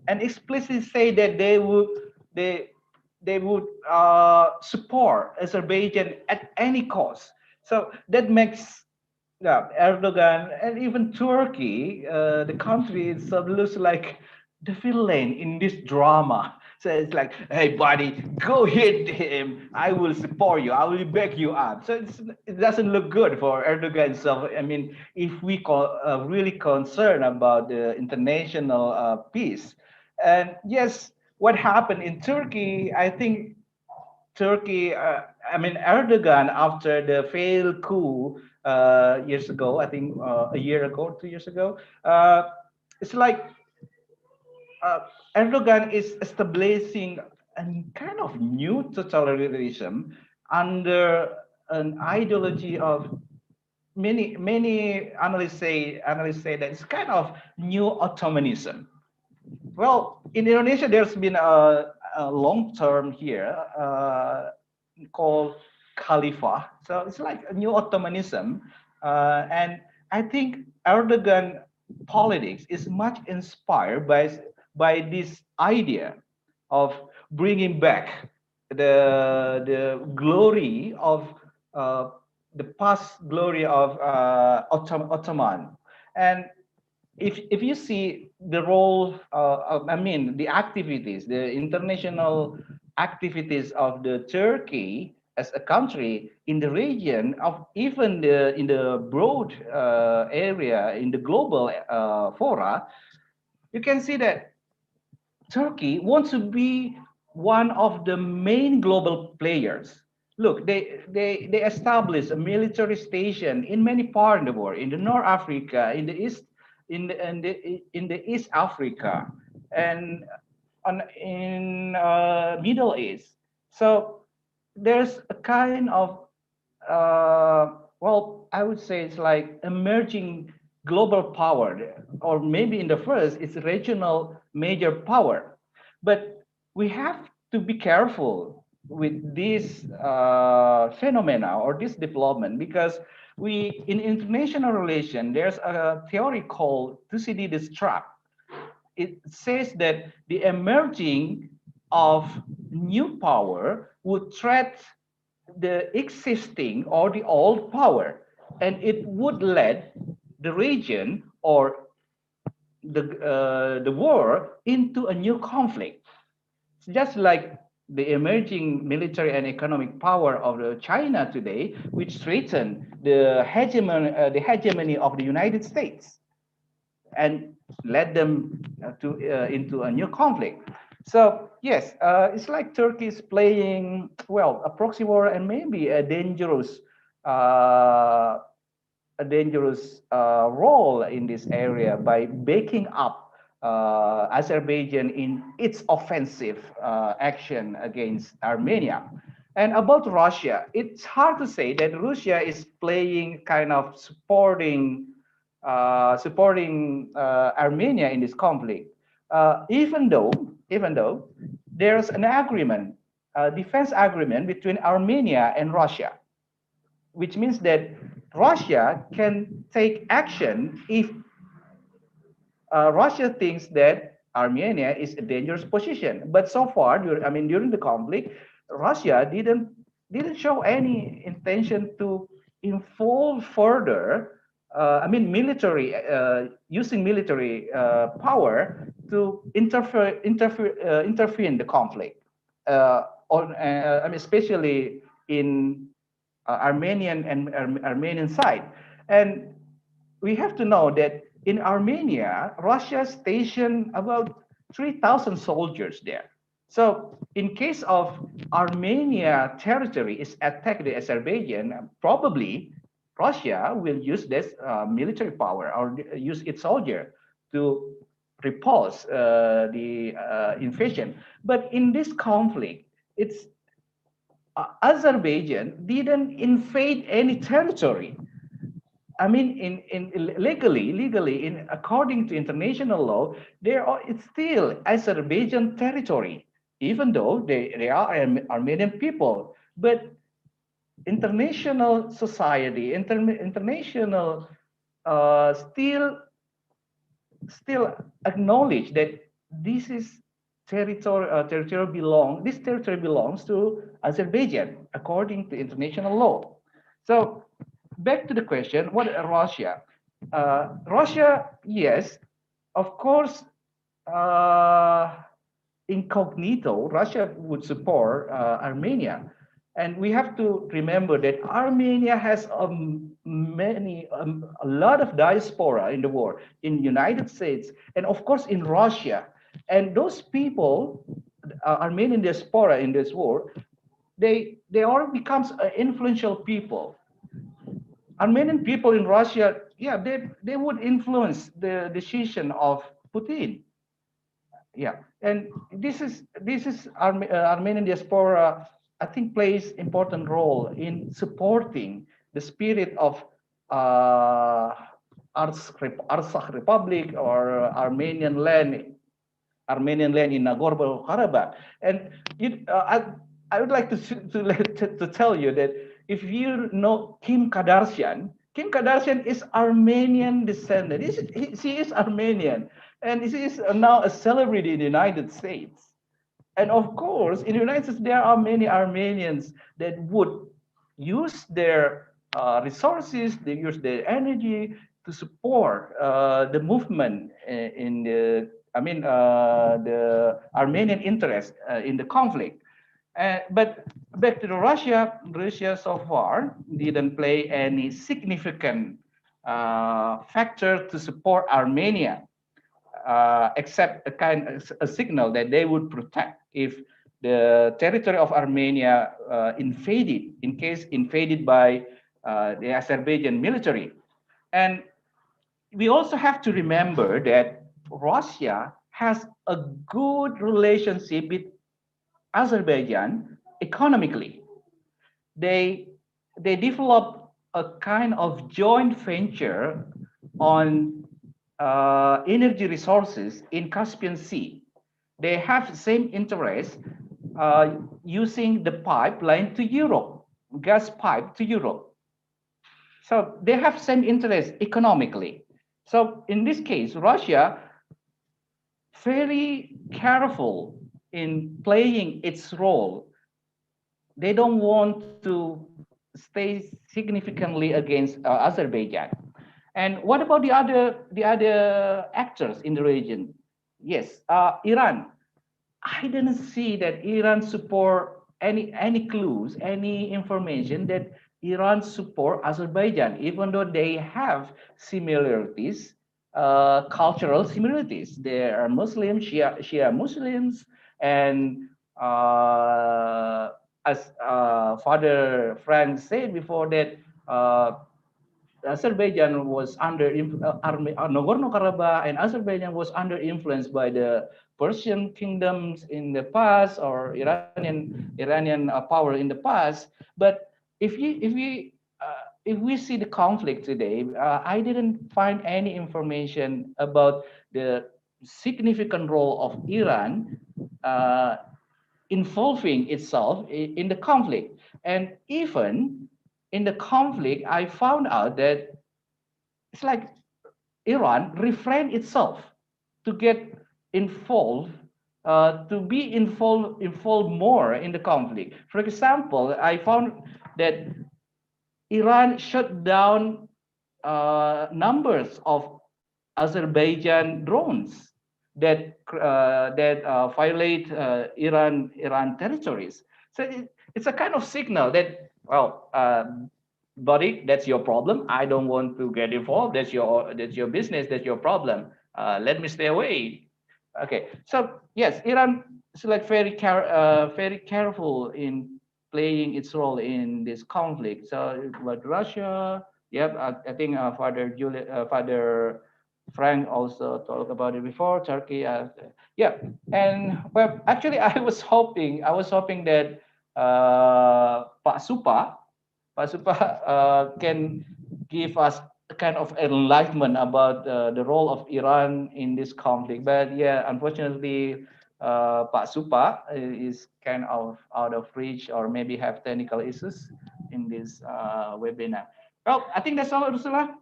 and explicitly say that they they would support Azerbaijan at any cost. So that makes, yeah, Erdogan and even Turkey, the country itself, looks like the villain in this drama. So it's like, hey, buddy, go hit him. I will support you. I will back you up. So it doesn't look good for Erdogan himself. I mean, if we really concerned about the international peace. And yes, what happened in Turkey, I think Turkey, I mean, Erdogan, after the failed coup years ago, I think a year ago, 2 years ago, it's like uh, Erdogan is establishing a kind of new totalitarianism under an ideology of many analysts say that it's kind of new Ottomanism. Well, in Indonesia, there's been a long term here called Khalifah. So it's like a new Ottomanism. And I think Erdogan politics is much inspired by this idea of bringing back the glory of the past glory of Ottoman. And if you see the role, I mean, the activities, the international activities of the Turkey as a country in the region of even in the broad area in the global fora, you can see that Turkey wants to be one of the main global players. Look, they established a military station in many parts of the world, in the North Africa, in the East, in the East Africa, and in Middle East. So there's a kind of well, I would say it's like emerging global power, or maybe in the first, it's regional major power. But we have to be careful with this phenomena or this development, because we, in international relation, there's a theory called Thucydides trap. It says that the emerging of new power would threat the existing or the old power, and it would lead the region or the war into a new conflict. Just like the emerging military and economic power of China today, which threaten the hegemony of the United States and led them into a new conflict. So yes, it's like Turkey is playing, well, a proxy war and maybe a dangerous role in this area by backing up Azerbaijan in its offensive action against Armenia. And about Russia, it's hard to say that Russia is playing kind of supporting Armenia in this conflict, even though there's an agreement, a defense agreement between Armenia and Russia, which means that Russia can take action if Russia thinks that Armenia is a dangerous position. But so far, during the conflict, Russia didn't show any intention to involve further. Using military power to interfere in the conflict, especially in Armenian side. And we have to know that in Armenia, Russia stationed about 3,000 soldiers there. So in case of Armenia territory is attacked by Azerbaijan, probably Russia will use this military power or use its soldier to repulse the invasion. But in this conflict, it's Azerbaijan didn't invade any territory. I mean, legally, according to international law, it's still Azerbaijan territory, even though they are Armenian people. But international society, international still acknowledge that this is this territory belongs to Azerbaijan according to international law. So back to the question, what Russia? Russia, yes, of course, incognito, Russia would support Armenia. And we have to remember that Armenia has a lot of diaspora in the world, in the United States, and of course in Russia. And those people, Armenian diaspora in this world, they all becomes influential people. Armenian people in Russia, yeah, they would influence the decision of Putin. Yeah, and this is Armenian diaspora, I think, plays important role in supporting the spirit of Arsakh Republic or Armenian land in Nagorno-Karabakh. And I would like to tell you that if you know Kim Kardashian is Armenian descendant. She is Armenian, and she is now a celebrity in the United States. And of course, in the United States, there are many Armenians that would use their resources, they use their energy to support the movement in the Armenian interest in the conflict. But back to Russia so far didn't play any significant factor to support Armenia, except a signal that they would protect if the territory of Armenia invaded by the Azerbaijan military. And we also have to remember that Russia has a good relationship with Azerbaijan economically. They develop a kind of joint venture on energy resources in Caspian Sea. They have the same interest using the pipeline to Europe, gas pipe to Europe. So they have same interest economically. So in this case, Russia very careful in playing its role. They don't want to stay significantly against Azerbaijan. And what about the other actors in the region? Yes, Iran. I didn't see that Iran support any clues, any information that Iran support Azerbaijan, even though they have similarities, cultural similarities. They are Muslims, Shia Muslims, and as Father Frank said before that, Azerbaijan was under Nagorno-Karabakh, and Azerbaijan was under influence by the Persian kingdoms in the past, or Iranian power in the past. But if we see the conflict today, I didn't find any information about the significant role of Iran involving itself in the conflict. And even in the conflict, I found out that it's like Iran refrained itself to get involved, to be involved more in the conflict. For example, I found that Iran shut down numbers of Azerbaijan drones that violate Iran territories. So it's a kind of signal that, well, buddy, that's your problem. I don't want to get involved. That's your business. That's your problem. Let me stay away. Okay. So yes, Iran is like very careful in playing its role in this conflict. So, but Russia, yep, I think Father Frank also talked about it before. Turkey, yeah, and well, actually, I was hoping that Pak Supa. Pak Supa can give us a kind of enlightenment about the role of Iran in this conflict. But yeah, unfortunately, Pak Supa is kind of out of reach or maybe have technical issues in this webinar. Well, I think that's all, Ursula.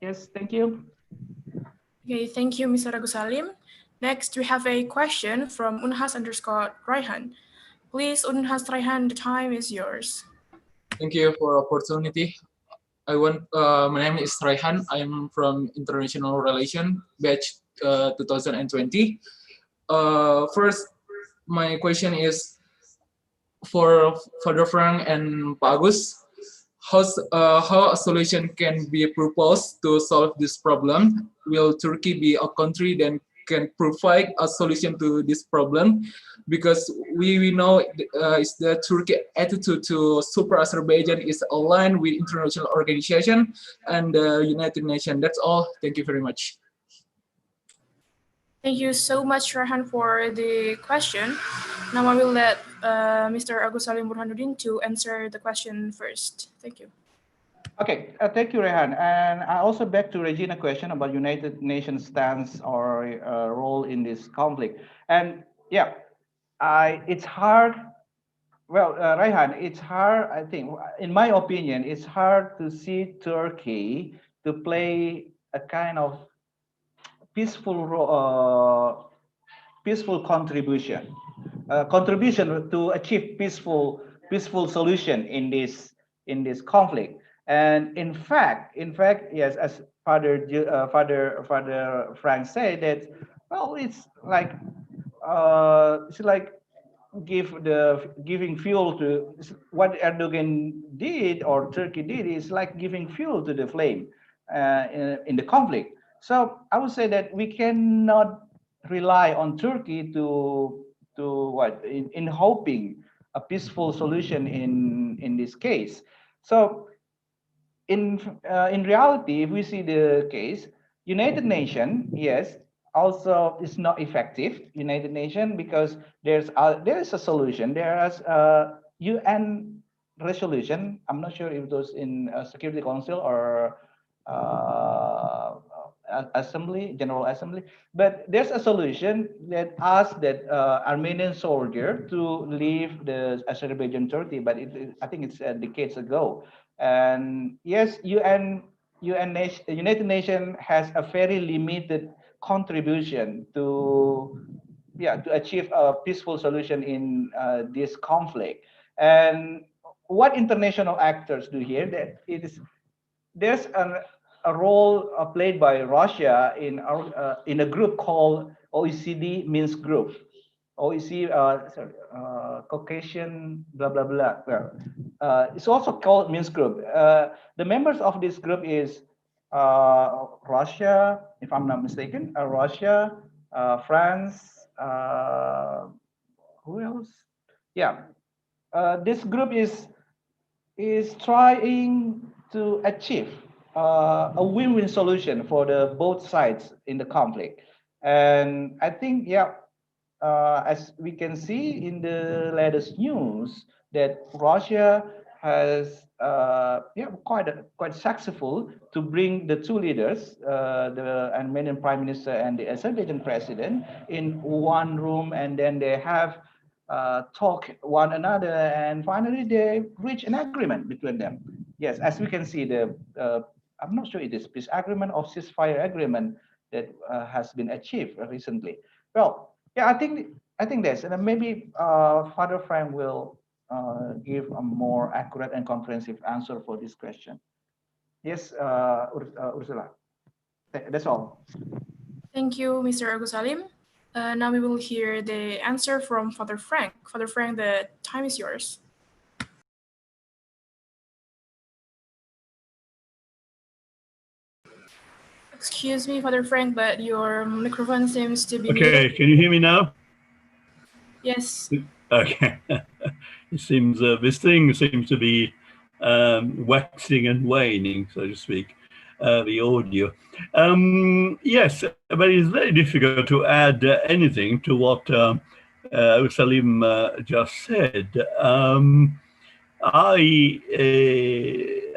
Yes, thank you. Okay, thank you, Mr. Agus Salim. Next, we have a question from Unhas_Raihan. Please, Unhas Raihan, the time is yours. Thank you for opportunity. My name is Raihan. I'm from International Relations, batch 2020. First, my question is for Father Frank and Pak Agus. How a solution can be proposed to solve this problem? Will Turkey be a country that can provide a solution to this problem? Because we know is the Turkey attitude to Super Azerbaijan is aligned with international organization and the United Nations. That's all. Thank you very much. Thank you so much, Raihan, for the question. Now I will let Mr. Agus Salim Burhanuddin to answer the question first. Thank you. Okay, thank you, Rehan. And I also back to Regina's question about United Nations stance or role in this conflict. And yeah, it's hard. Well, Rehan, it's hard. I think, in my opinion, it's hard to see Turkey to play a kind of peaceful contribution to achieve peaceful solution in this conflict. And in fact, yes, as Father Frank said, that well, it's like giving fuel to what Erdogan did or Turkey did is like giving fuel to the flame in the conflict. So I would say that we cannot rely on Turkey in hoping a peaceful solution in this case. So in reality, if we see the case, United Nations, yes, also is not effective. United Nations, because there is a solution. There is a UN resolution. I'm not sure if those in Security Council or General Assembly, but there's a solution that asks that Armenian soldier to leave the Azerbaijan Turkey, but I think it's decades ago. And yes, United Nations has a very limited contribution to achieve a peaceful solution in this conflict. And what international actors do here, that there's a role played by Russia in a group called OECD Minsk Group. OECD, Caucasian, blah, blah, blah. Well, it's also called Minsk Group. The members of this group is Russia, if I'm not mistaken, Russia, France, who else? Yeah, this group is trying to achieve a win-win solution for both sides in the conflict. And I think, as we can see in the latest news, that Russia has quite successful to bring the two leaders, the Armenian Prime Minister and the Azerbaijan President, in one room, and then they have talk one another, and finally they reach an agreement between them. Yes, as we can see, I'm not sure it is peace agreement or ceasefire agreement that has been achieved recently. Well, yeah, I think that's, and maybe Father Frank will give a more accurate and comprehensive answer for this question. Yes, Ursula, that's all. Thank you, Mr. Agus Salim. Now we will hear the answer from Father Frank. Father Frank, the time is yours. Excuse me, Father Frank, but your microphone seems to be Okay, muted. can you hear me now? Yes. Okay. It seems this thing seems to be waxing and waning, so to speak, the audio. Yes, but it's very difficult to add anything to what Salim just said. I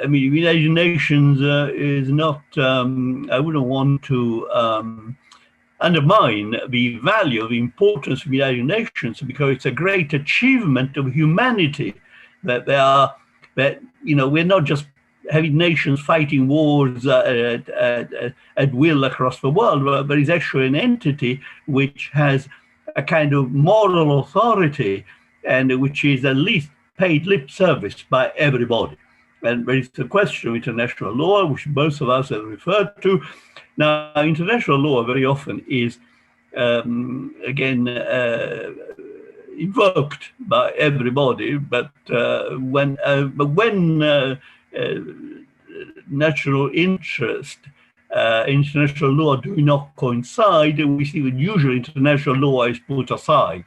mean, United Nations is not. I wouldn't want to undermine the value, the importance of the United Nations, because it's a great achievement of humanity that we're not just having nations fighting wars at will across the world, but it's actually an entity which has a kind of moral authority and which is at least paid lip service by everybody. And there is the question of international law, which both of us have referred to. Now, international law very often is, again, invoked by everybody, but when national interest, international law do not coincide, we see that usually international law is put aside.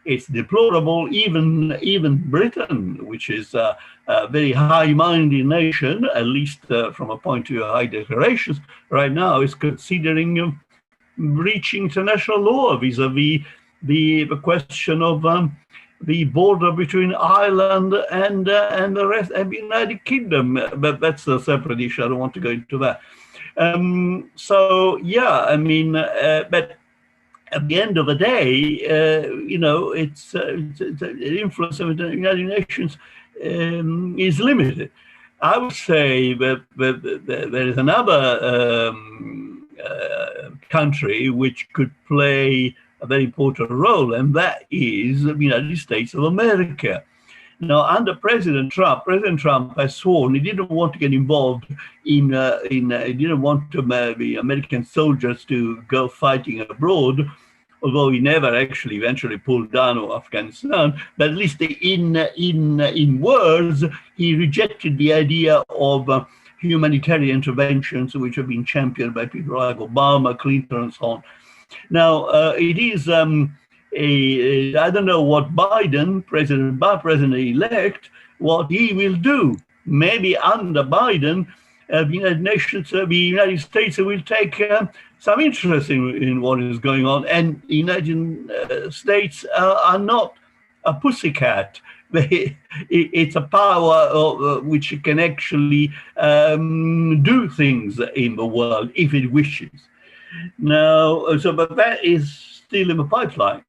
It's deplorable. Even Britain, which is a very high-minded nation, at least from a point of view of high declarations, right now is considering breaching international law vis-a-vis the question of the border between Ireland and the rest of the United Kingdom. But that's a separate issue. I don't want to go into that. So yeah, I mean, but at the end of the day, it's the influence of the United Nations is limited. I would say that there is another country which could play a very important role, and that is the United States of America. Now, under President Trump has sworn he didn't want to get involved he didn't want the American soldiers to go fighting abroad, although he never actually eventually pulled down Afghanistan. But at least in words, he rejected the idea of humanitarian interventions, which have been championed by people like Obama, Clinton, and so on. Now, it is I don't know what President-elect, what he will do. Maybe under Biden, the United States will take some interest in what is going on. And the United States are not a pussycat. It's a power which can actually do things in the world if it wishes. Now, but that is still in the pipeline.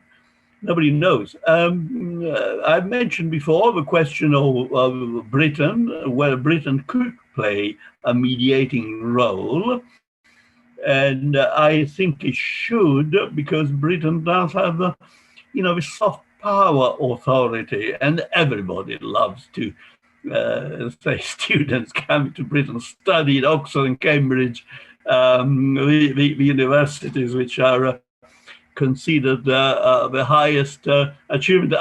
Nobody knows. I've mentioned before the question of Britain, where Britain could play a mediating role. And I think it should, because Britain does have the soft power authority, and everybody loves to say students coming to Britain study at Oxford and Cambridge, the universities which are considered the highest achievement.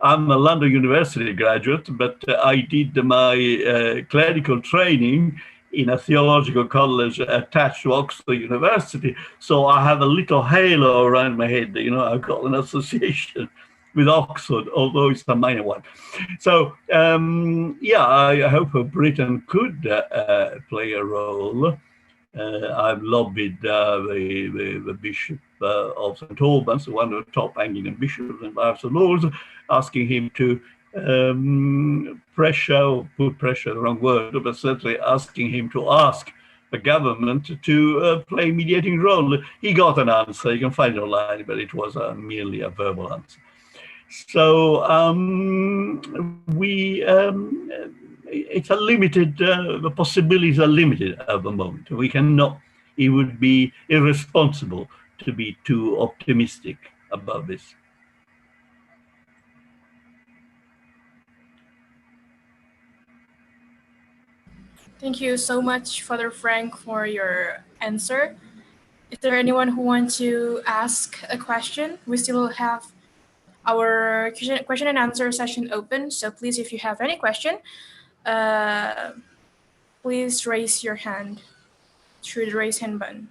I'm a London University graduate, but I did my clerical training in a theological college attached to Oxford University. So I have a little halo around my head. I've got an association with Oxford, although it's a minor one. So yeah, I hope Britain could play a role. I've lobbied the Bishop of St. Albans, one of the top Anglican bishops in the House of Lords, asking him to put pressure, the wrong word, but certainly asking him to ask the government to play a mediating role. He got an answer, you can find it online, but it was merely a verbal answer. So it's a limited, the possibilities are limited at the moment. We cannot, it would be irresponsible to be too optimistic about this. Thank you so much, Father Frank, for your answer. Is there anyone who wants to ask a question? We still have our question and answer session open. So please, if you have any question, please raise your hand through the raise hand button.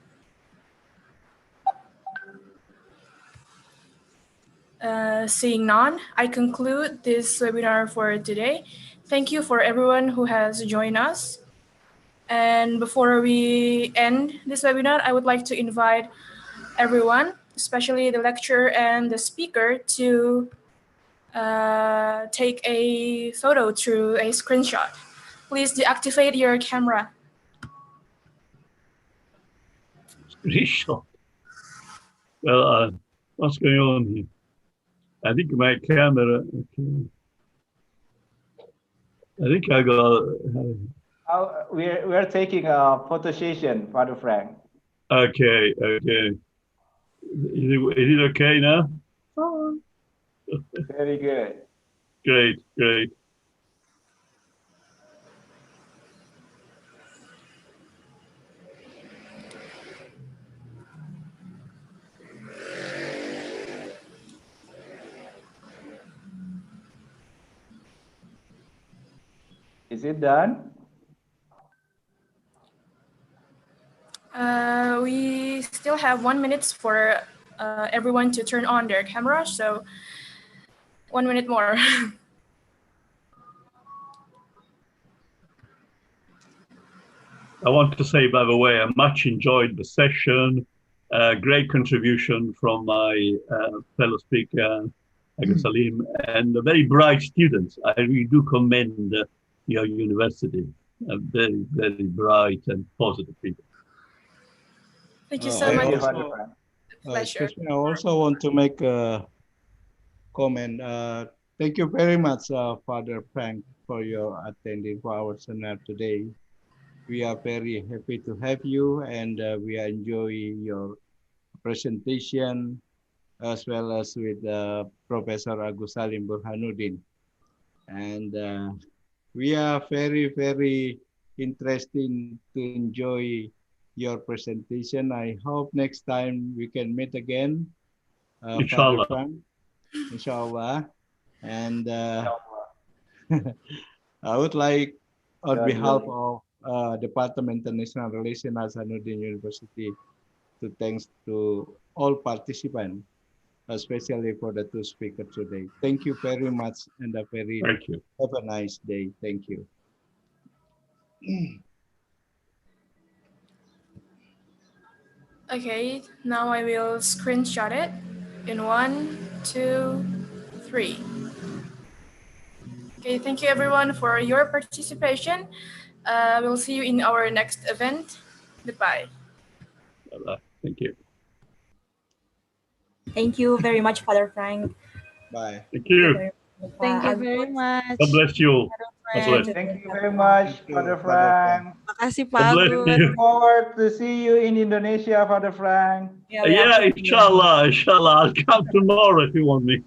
Seeing none, I conclude this webinar for today. Thank you for everyone who has joined us. And before we end this webinar, I would like to invite everyone especially the lecturer and the speaker, to take a photo through a screenshot. Please deactivate your camera. Screenshot. Well, what's going on here? I think my camera. Okay. I think I got. We're taking a photo session, Father Frank. Okay. Okay. Is it okay now? Very good. Great. Great. Is it done? We still have 1 minute for everyone to turn on their camera, so 1 minute more. I want to say, by the way, I much enjoyed the session. Great contribution from my fellow speaker, Agus Salim, and the very bright students. I really do commend your university. Very, very bright and positive people. Thank you so much. Excuse me, I also want to make a comment. Thank you very much, Father Frank, for your attending for our seminar today. We are very happy to have you, and we enjoy your presentation, as well as with Professor Agus Salim Burhanuddin. And we are very, very interested to enjoy your presentation. I hope next time we can meet again. Inshallah. Father Frank. Inshallah. And I would like, on behalf of Department of International Relations, Hasanuddin University, to thanks to all participants, especially for the two speakers today. Thank you very much, and have a nice day. Thank you. Okay, now I will screenshot it in 1, 2, 3. Okay, thank you everyone for your participation. We'll see you in our next event. Goodbye. Bye-bye. Thank you. Thank you very much, Father Frank. Bye. Thank you. Thank you very much. God bless you all. God bless. Thank you very much, Father Frank. Makasih Pak God bless Agus. you. Looking forward to see you in Indonesia, Father Frank. Yeah, inshallah, inshallah. I'll come tomorrow if you want me.